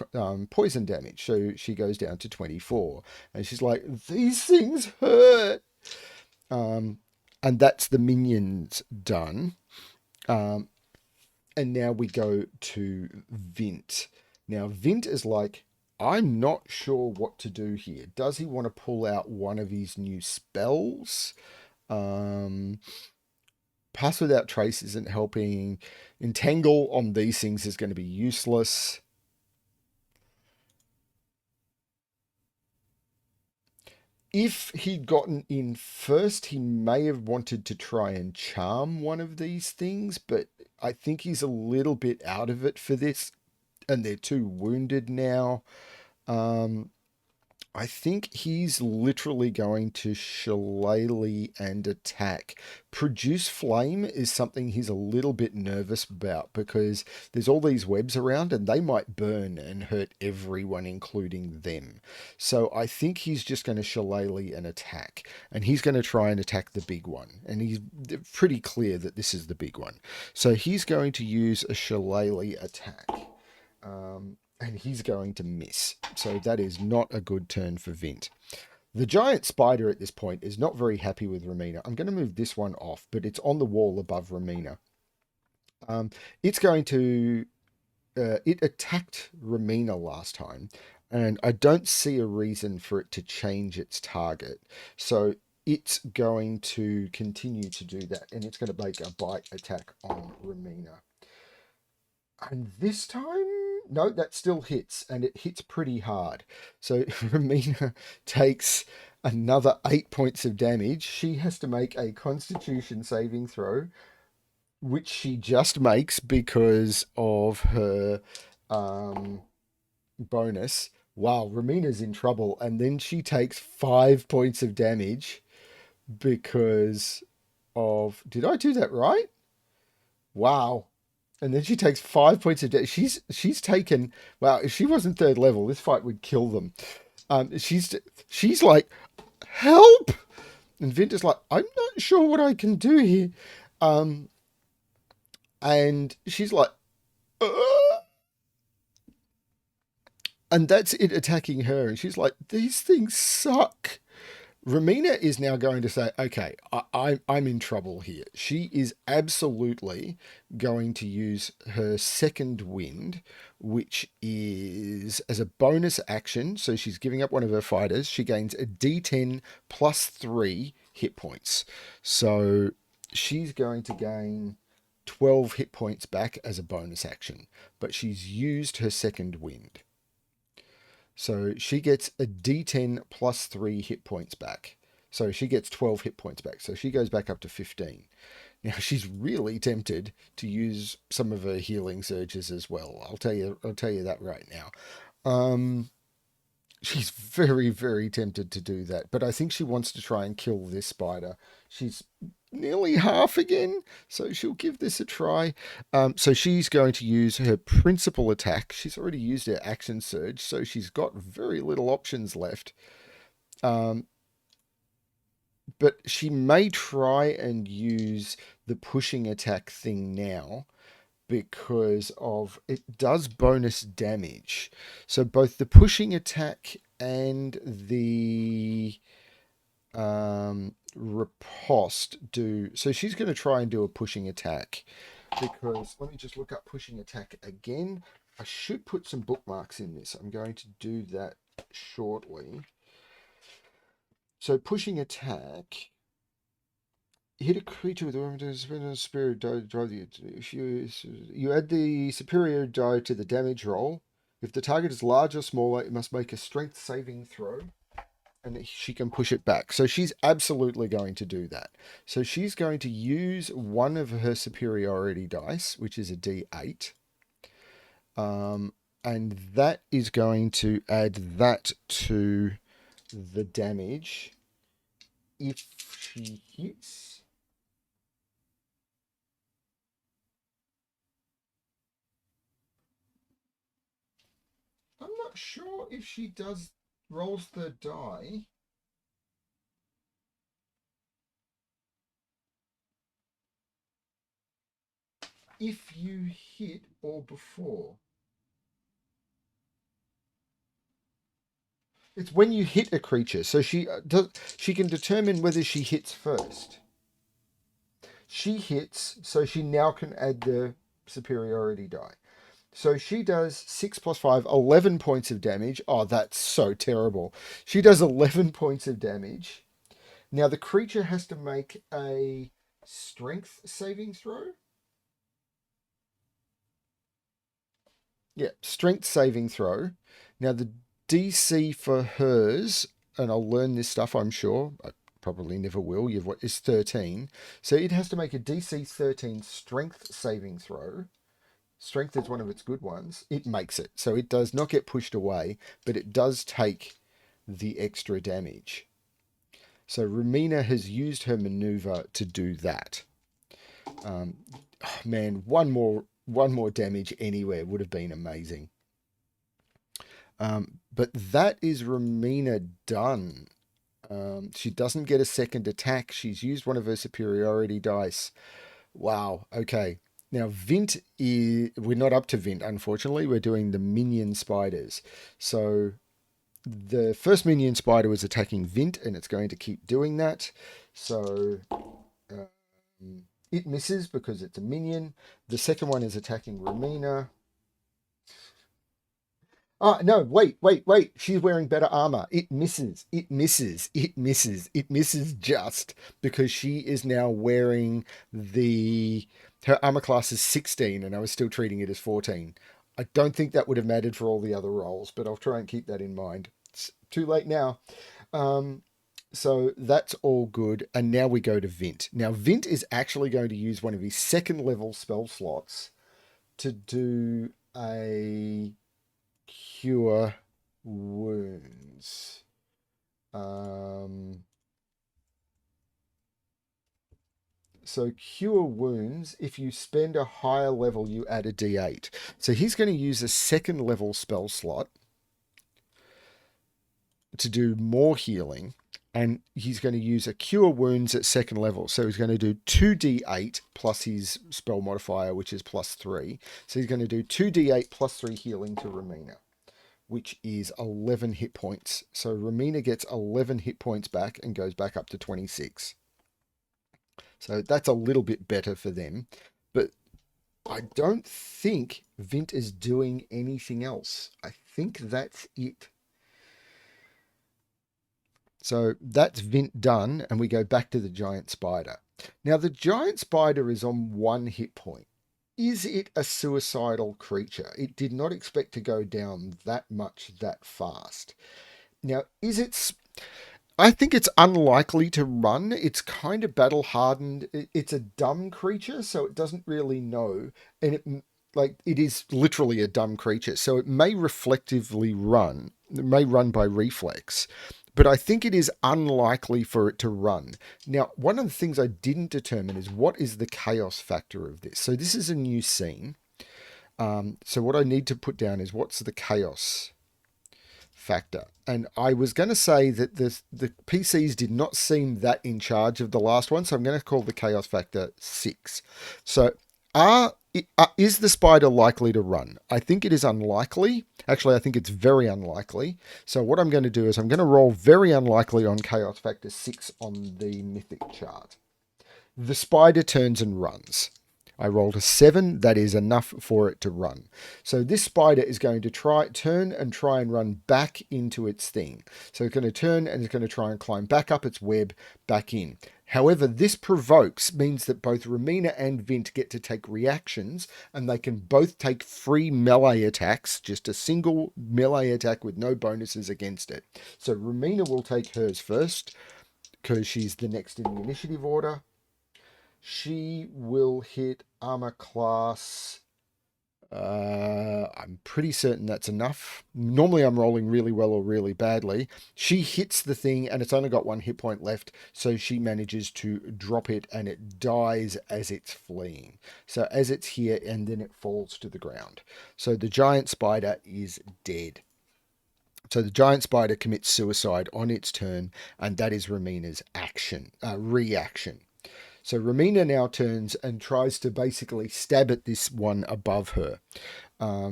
[SPEAKER 1] poison damage. So she goes down to 24. And she's like, these things hurt. And that's the minions done. And now we go to Vint. Now, Vint is like, I'm not sure what to do here. Does he want to pull out one of his new spells? Um, Pass Without Trace isn't helping. Entangle on these things is going to be useless. If he'd gotten in first, he may have wanted to try and charm one of these things, but I think he's a little bit out of it for this, and they're too wounded now. Um, I think he's literally going to shillelagh and attack. Produce flame is something he's a little bit nervous about because there's all these webs around and they might burn and hurt everyone, including them. So I think he's just going to shillelagh and attack. And he's going to try and attack the big one. And he's pretty clear that this is the big one. So he's going to use a shillelagh attack. And he's going to miss. So that is not a good turn for Vint. The giant spider at this point is not very happy with Romina. I'm going to move this one off, but it's on the wall above Romina. It's going to... it attacked Romina last time, and I don't see a reason for it to change its target. So it's going to continue to do that, and it's going to make a bite attack on Romina. And this time, no, that still hits, and it hits pretty hard. So Romina takes another 8 points of damage. She has to make a Constitution saving throw, which she just makes because of her bonus. Wow, Romina's in trouble, and then she takes 5 points of damage because of... Did I do that right? Wow. And then she takes 5 points of damage. She's taken... Wow, if she wasn't third level, this fight would kill them. She's like, help! And Vint is like, I'm not sure what I can do here. And she's like, ugh! And that's it attacking her. And she's like, these things suck. Romina is now going to say, okay, I'm in trouble here. She is absolutely going to use her second wind, which is as a bonus action. So she's giving up one of her fighters. She gains a D10 plus 3 hit points. So she's going to gain 12 hit points back as a bonus action. But she's used her second wind. So she gets a D10 plus 3 hit points back. So she gets 12 hit points back. So she goes back up to 15. Now she's really tempted to use some of her healing surges as well. I'll tell you that right now. She's very, very tempted to do that. But I think she wants to try and kill this spider. She's nearly half again, so she'll give this a try. So she's going to use her principal attack. She's already used her action surge, so she's got very little options left. But she may try and use the pushing attack thing now because of it does bonus damage. So both the pushing attack and the riposte do. So she's going to try and do a pushing attack because let me just look up pushing attack again. I should put some bookmarks in this. I'm going to do that shortly. So pushing attack, hit a creature with a spirit die. If you add the superior die to the damage roll, if the target is large or smaller, it must make a strength saving throw. And she can push it back. So she's absolutely going to do that. So she's going to use one of her superiority dice, which is a D8. And that is going to add that to the damage if she hits. I'm not sure if she rolls the die. If you hit or before. It's when you hit a creature. So she can determine whether she hits first. She hits, so she now can add the superiority die. So she does 6 plus 5, 11 points of damage. Oh, that's so terrible. She does 11 points of damage. Now the creature has to make a strength saving throw. Yeah, strength saving throw. Now the DC for hers, and I'll learn this stuff, I'm sure. I probably never will. Is 13. So it has to make a DC 13 strength saving throw. Strength is one of its good ones. It makes it. So it does not get pushed away, but it does take the extra damage. So Romina has used her maneuver to do that. Oh man, one more damage anywhere would have been amazing. But that is Romina done. She doesn't get a second attack. She's used one of her superiority dice. Wow. Okay. Now, Vint is... We're not up to Vint, unfortunately. We're doing the minion spiders. So, the first minion spider was attacking Vint, and it's going to keep doing that. So, it misses because it's a minion. The second one is attacking Romina. Oh, no, wait. She's wearing better armor. It misses just because she is now wearing her armor class is 16 and I was still treating it as 14. I don't think that would have mattered for all the other rolls, but I'll try and keep that in mind. It's too late now. So that's all good. And now we go to Vint. Now, Vint is actually going to use one of his second level spell slots to do a cure wounds. So cure wounds, if you spend a higher level, you add a d8. So he's going to use a second level spell slot to do more healing. And he's going to use a cure wounds at second level. So he's going to do 2d8 plus his spell modifier, which is +3. So he's going to do 2d8 +3 healing to Romina, which is 11 hit points. So Romina gets 11 hit points back and goes back up to 26. So that's a little bit better for them. But I don't think Vint is doing anything else. I think that's it. So that's Vint done, and we go back to the giant spider. Now, the giant spider is on 1 hit point. Is it a suicidal creature? It did not expect to go down that much that fast. Now, I think it's unlikely to run. It's kind of battle hardened. It's a dumb creature, so it doesn't really know. And it is literally a dumb creature. So it may reflectively run. It may run by reflex. But I think it is unlikely for it to run. Now, one of the things I didn't determine is what is the chaos factor of this. So this is a new scene. So what I need to put down is what's the chaos factor. And I was going to say that the PCs did not seem that in charge of the last one. So I'm going to call the chaos factor 6. So is the spider likely to run? I think it is unlikely. Actually, I think it's very unlikely. So what I'm going to do is I'm going to roll very unlikely on chaos factor 6 on the mythic chart. The spider turns and runs. I rolled a 7. That is enough for it to run. So this spider is going to turn and run back into its thing. So it's going to turn and it's going to try and climb back up its web, back in. However, this means that both Romina and Vint get to take reactions, and they can both take free melee attacks, just a single melee attack with no bonuses against it. So Romina will take hers first, because she's the next in the initiative order. She will hit armor class. I'm pretty certain that's enough. Normally I'm rolling really well or really badly. She hits the thing and it's only got 1 hit point left, so she manages to drop it and it dies as it's fleeing. So as it's here, and then it falls to the ground. So the giant spider is dead. So the giant spider commits suicide on its turn, and that is Romina's reaction. So Romina now turns and tries to basically stab at this one above her.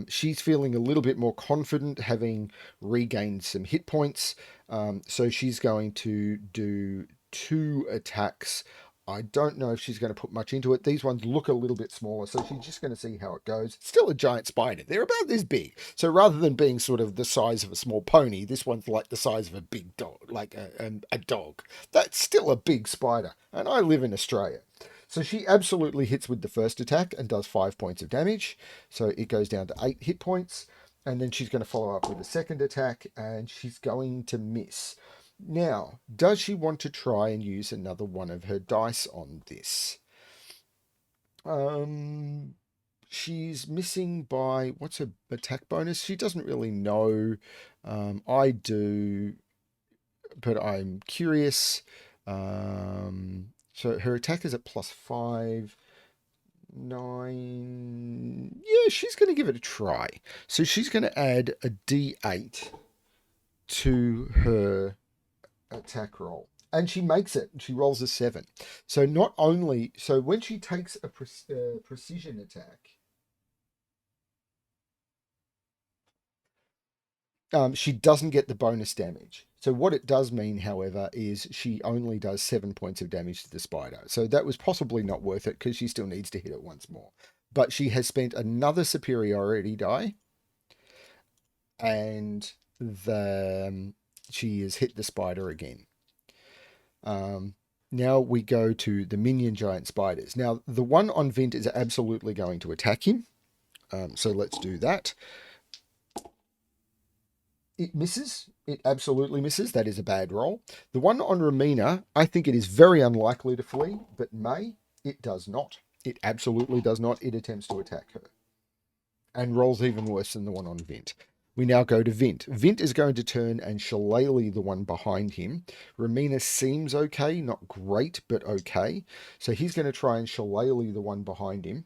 [SPEAKER 1] She's feeling a little bit more confident, having regained some hit points. So she's going to do 2 attacks I don't know if she's going to put much into it. These ones look a little bit smaller, so she's just going to see how it goes. Still a giant spider. They're about this big. So rather than being sort of the size of a small pony, this one's like the size of a big dog, like a dog. That's still a big spider. And I live in Australia. So she absolutely hits with the first attack and does 5 points of damage. So it goes down to 8 hit points. And then she's going to follow up with a second attack, and she's going to miss. Now, does she want to try and use another one of her dice on this? She's missing by, what's her attack bonus? She doesn't really know. I do, but I'm curious. So her attack is at +5. 9. Yeah, she's going to give it a try. So she's going to add a D8 to her attack roll. And she makes it. She rolls a 7. So not only... So when she takes a precision attack... she doesn't get the bonus damage. So what it does mean, however, is she only does 7 points of damage to the spider. So that was possibly not worth it because she still needs to hit it once more. But she has spent another superiority die, and she has hit the spider again. Now we go to the minion giant spiders. Now the one on Vint is absolutely going to attack him. So let's do that. It misses. It absolutely misses. That is a bad roll. The one on Romina, I think it is very unlikely to flee, but it does not. It absolutely does not. It attempts to attack her and rolls even worse than the one on Vint. We now go to Vint. Vint is going to turn and shillelagh the one behind him. Romina seems okay, not great, but okay. So he's going to try and shillelagh the one behind him.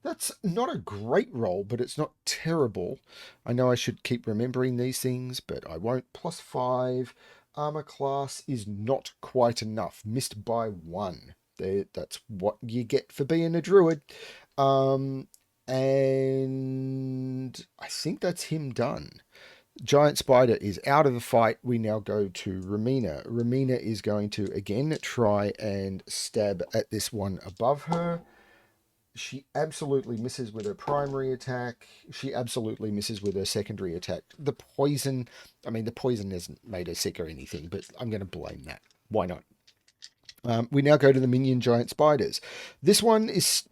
[SPEAKER 1] That's not a great roll, but it's not terrible. I know I should keep remembering these things, but I won't. +5. Armor class is not quite enough. Missed by 1. That's what you get for being a druid. And I think that's him done. Giant spider is out of the fight. We now go to Romina. Romina is going to again try and stab at this one above her. She absolutely misses with her primary attack. She absolutely misses with her secondary attack. The poison hasn't made her sick or anything, but I'm going to blame that. Why not? We now go to the minion giant spiders. This one is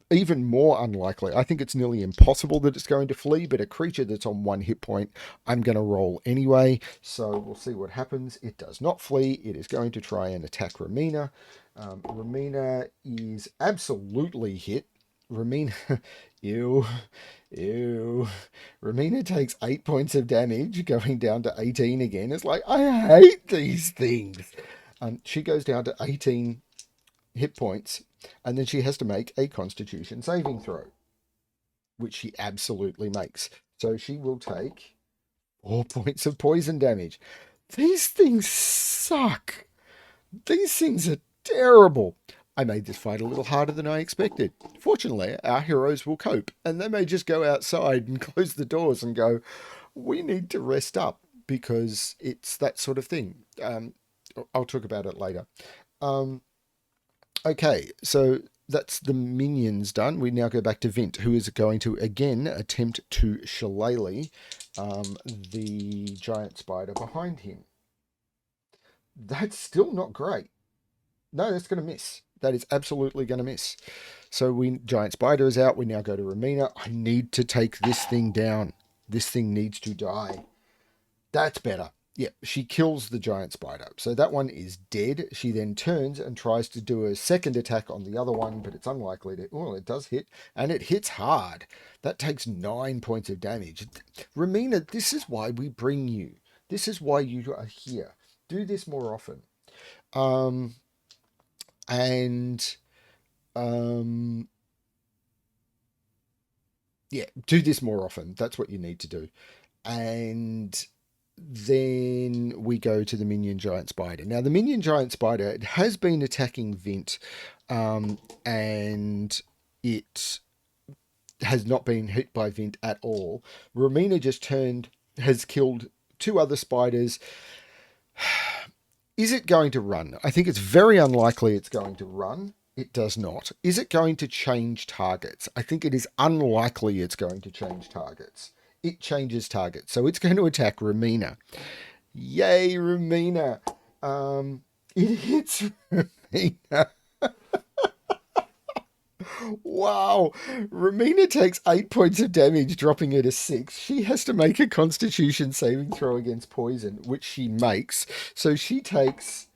[SPEAKER 1] even more unlikely. I think it's nearly impossible that it's going to flee, but a creature that's on 1 hit point, I'm going to roll anyway. So we'll see what happens. It does not flee. It is going to try and attack Romina. Romina is absolutely hit. Romina, ew. Romina takes 8 points of damage, going down to 18 again. It's like, I hate these things. She goes down to 18 hit points, and then she has to make a Constitution saving throw, which she absolutely makes. So she will take 4 points of poison damage. These things suck. These things are terrible. I made this fight a little harder than I expected. Fortunately, our heroes will cope, and they may just go outside and close the doors and go, we need to rest up, because it's that sort of thing. I'll talk about it later. Okay, so that's the minions done. We now go back to Vint, who is going to again attempt to shillelagh the giant spider behind him. That's still not great. No, that's going to miss. That is absolutely going to miss. So giant spider is out. We now go to Romina. I need to take this thing down. This thing needs to die. That's better. Yeah, she kills the giant spider. So that one is dead. She then turns and tries to do a second attack on the other one, but it's unlikely to... Well, it does hit, and it hits hard. That takes 9 points of damage. Romina, this is why we bring you. This is why you are here. Do this more often. Yeah, do this more often. That's what you need to do. And then we go to the minion giant spider. Now, the minion giant spider has been attacking Vint, and it has not been hit by Vint at all. Romina just has killed 2 other spiders. Is it going to run? I think it's very unlikely it's going to run. It does not. Is it going to change targets? I think it is unlikely it's going to change targets. It changes targets. So it's going to attack Romina. Yay, Romina. It hits Romina. Wow. Romina takes 8 points of damage, dropping her to 6. She has to make a constitution saving throw against poison, which she makes. So she takes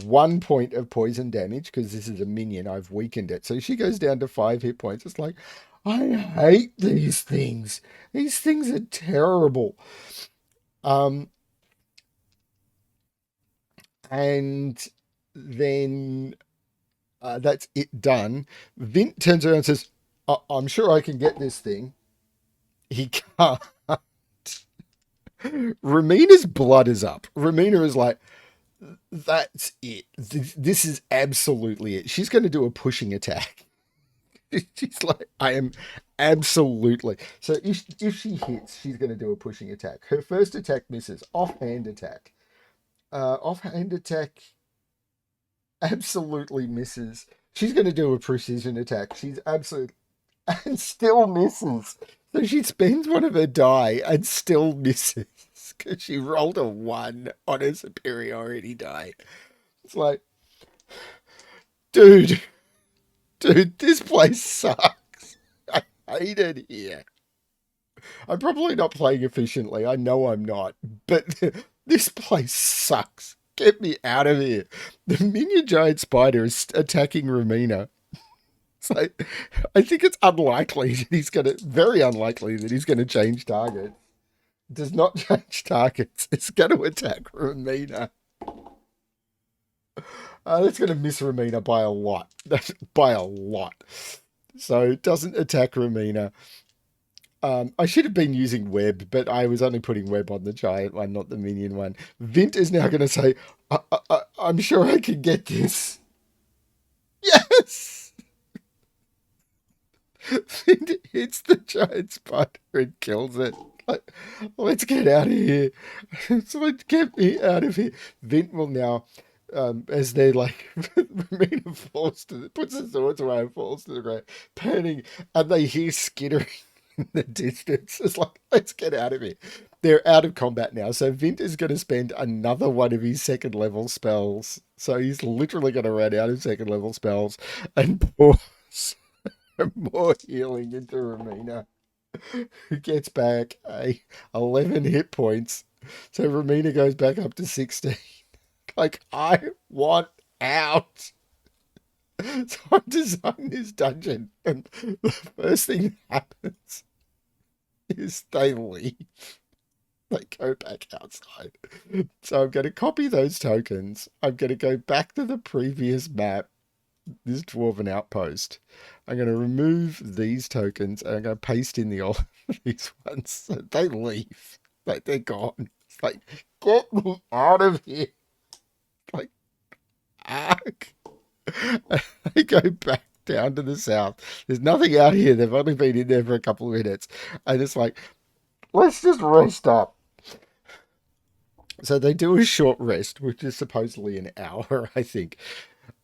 [SPEAKER 1] 1 point of poison damage because this is a minion. I've weakened it. So she goes down to 5 hit points. It's like, I hate these things. These things are terrible. And then that's it done. Vint turns around and says, I'm sure I can get this thing. He can't. Romina's blood is up. Romina is like, that's it. This is absolutely it. She's going to do a pushing attack. She's like, I am absolutely. So if she hits, she's going to do a pushing attack. Her first attack misses. Offhand attack. Offhand attack absolutely misses. She's going to do a precision attack. She's absolutely... And still misses. So she spends one of her die and still misses. Because she rolled a 1 on her superiority die. It's like... Dude, this place sucks. I hate it here. I'm probably not playing efficiently. I know I'm not. But this place sucks. Get me out of here. The minion giant spider is attacking Romina. It's like, I think it's unlikely that very unlikely that he's going to change target. Does not change targets. It's going to attack Romina. That's going to miss Romina by a lot. By a lot. So it doesn't attack Romina. I should have been using web, but I was only putting web on the giant one, not the minion one. Vint is now going to say, I'm sure I can get this. Yes! Vint hits the giant spider and kills it. Like, let's get out of here. So let's get me out of here. Vint will now, as they're like, Romina puts the swords away and falls to the ground, panting, and they hear skittering in the distance. It's like, let's get out of here. They're out of combat now. So Vint is going to spend another one of his second level spells. So he's literally going to run out of second level spells and pour more healing into Romina, who gets back 11 hit points. So Romina goes back up to 16. Like, I want out. So I designed this dungeon, and the first thing that happens is they leave. They go back outside. So I'm going to copy those tokens. I'm going to go back to the previous map, this Dwarven outpost. I'm going to remove these tokens, and I'm going to paste in these ones. So they leave. Like, they're gone. It's like, get me out of here. Like, arg. They go back down to the south. There's nothing out here. They've only been in there for a couple of minutes. And it's like, let's just rest up. So they do a short rest, which is supposedly an hour, I think.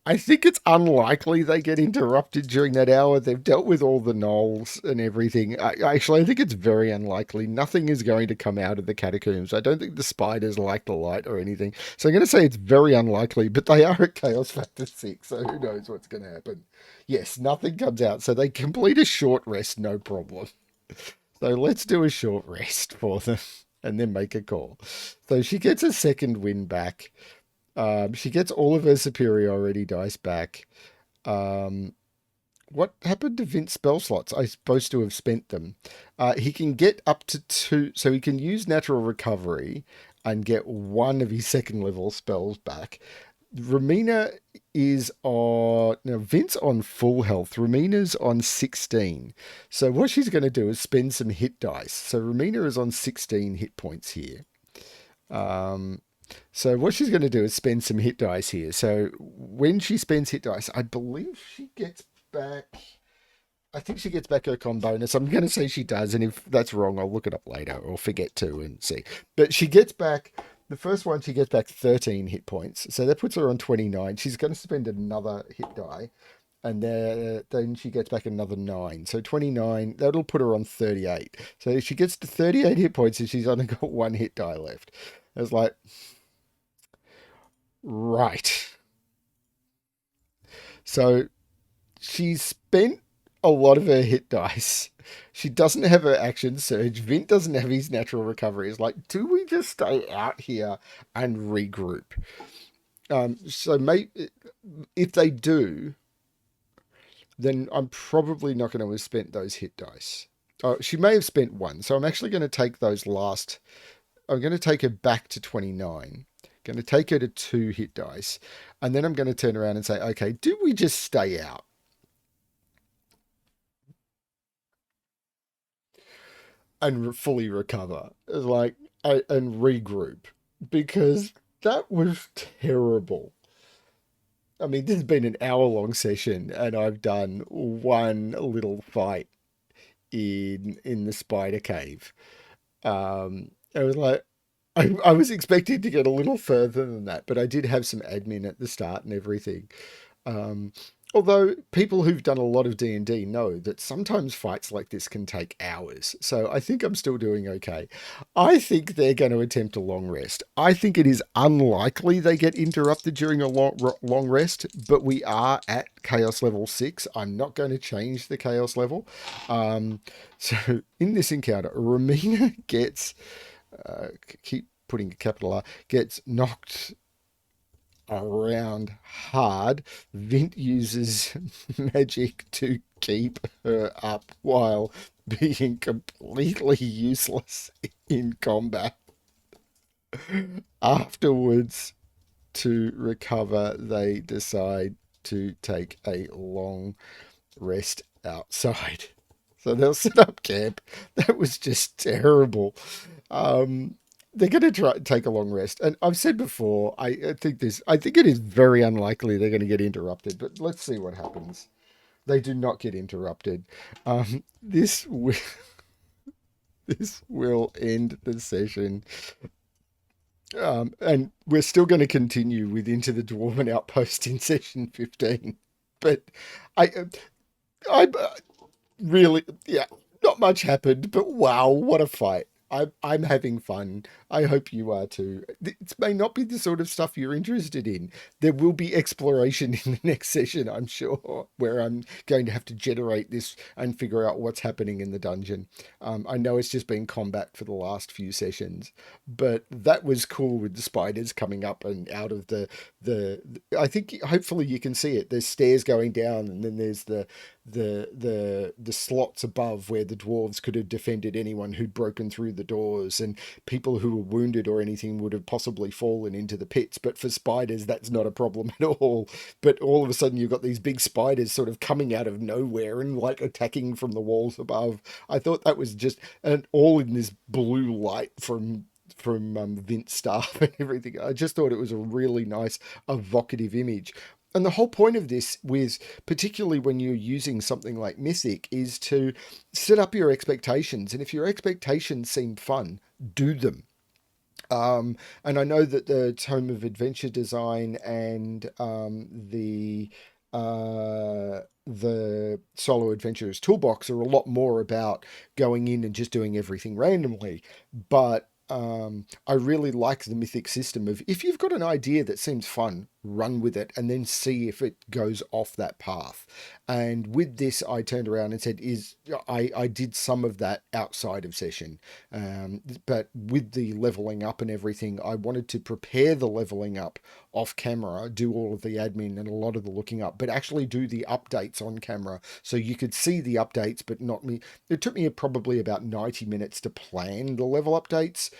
[SPEAKER 1] I think it's unlikely they get interrupted during that hour. They've dealt with all the gnolls and everything. I think it's very unlikely. Nothing is going to come out of the catacombs. I don't think the spiders like the light or anything. So I'm going to say it's very unlikely, but they are at Chaos Factor 6, so who knows what's going to happen. Yes, nothing comes out. So they complete a short rest, no problem. So let's do a short rest for them and then make a call. So she gets a second win back. She gets all of her superiority dice back. What happened to Vint's spell slots? I'm supposed to have spent them. He can get up to 2, so he can use natural recovery and get 1 of his second level spells back. Romina is on... Now, Vint's on full health. Romina's on 16. So what she's going to do is spend some hit dice. So Romina is on 16 hit points here. So what she's going to do is spend some hit dice here. So when she spends hit dice, I believe she gets back... I think she gets back her con bonus. I'm going to say she does, and if that's wrong, I'll look it up later or forget to and see. But she gets back The first one, she gets back 13 hit points. So that puts her on 29. She's going to spend another hit die. And then she gets back another 9. So 29, that'll put her on 38. So if she gets to 38 hit points and she's only got one hit die left. I was like, right. So she's spent a lot of her hit dice. She doesn't have her action surge. Vint doesn't have his natural recovery. It's like, do we just stay out here and regroup? So maybe if they do, then I'm probably not going to have spent those hit dice. Oh, she may have spent one. So I'm actually going to take those last. I'm going to take her back to 29. Going to take her to 2 hit dice. And then I'm going to turn around and say, okay, do we just stay out? And fully recover, like, and regroup, because that was terrible. I mean, this has been an hour-long session, and I've done one little fight in the spider cave. I was like, I was expecting to get a little further than that, but I did have some admin at the start and everything. Um, Although people who've done a lot of D&D know that sometimes fights like this can take hours. So I think I'm still doing okay. I think they're going to attempt a long rest. I think it is unlikely they get interrupted during a long rest, but we are at Chaos level 6. I'm not going to change the Chaos level. So in this encounter, Romina gets, keep putting a capital R, gets knocked around hard. Vint uses magic to keep her up while being completely useless in combat. Afterwards, to recover, they decide to take a long rest outside. So they'll set up camp. That was just terrible. They're going to try take a long rest, and I've said before, I think it is very unlikely they're going to get interrupted. But let's see what happens. They do not get interrupted. This will this will end the session, and we're still going to continue with Into the Dwarven Outpost in session 15. But I, I really, yeah, not much happened, but wow, what a fight. I'm having fun. I hope you are too. It may not be the sort of stuff you're interested in. There will be exploration in the next session, I'm sure, where I'm going to have to generate this and figure out what's happening in the dungeon. I know it's just been combat for the last few sessions, but that was cool with the spiders coming up and out of the I think hopefully you can see it. There's stairs going down, and then there's the slots above where the dwarves could have defended anyone who'd broken through the doors, and people who were wounded or anything would have possibly fallen into the pits. But for spiders, that's not a problem at all. But all of a sudden, you've got these big spiders sort of coming out of nowhere and like attacking from the walls above. I thought that was just, and all in this blue light from Vint's staff and everything. I just thought it was a really nice, evocative image. And the whole point of this, with particularly when you're using something like Mythic, is to set up your expectations. And if your expectations seem fun, do them. And I know that the Tome of Adventure Design and the Solo Adventurers Toolbox are a lot more about going in and just doing everything randomly. But I really like the Mythic system of, if you've got an idea that seems fun, run with it and then see if it goes off that path. And with this, I turned around and said, I did some of that outside of session. But with the leveling up and everything, I wanted to prepare the leveling up off camera, do all of the admin and a lot of the looking up, but actually do the updates on camera so you could see the updates, but not me. It took me probably about 90 minutes to plan the level updates,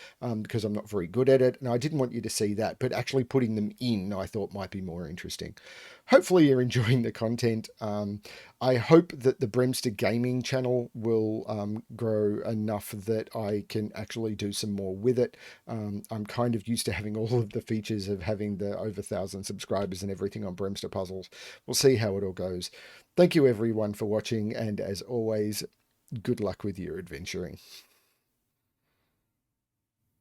[SPEAKER 1] because I'm not very good at it. And I didn't want you to see that, but actually putting them in, I thought might be more interesting. Hopefully you're enjoying the content. I hope that the Bremster Gaming channel will grow enough that I can actually do some more with it. I'm kind of used to having all of the features of having the over 1,000 subscribers and everything on Bremster Puzzles. We'll see how it all goes. Thank you everyone for watching, and as always, good luck with your adventuring.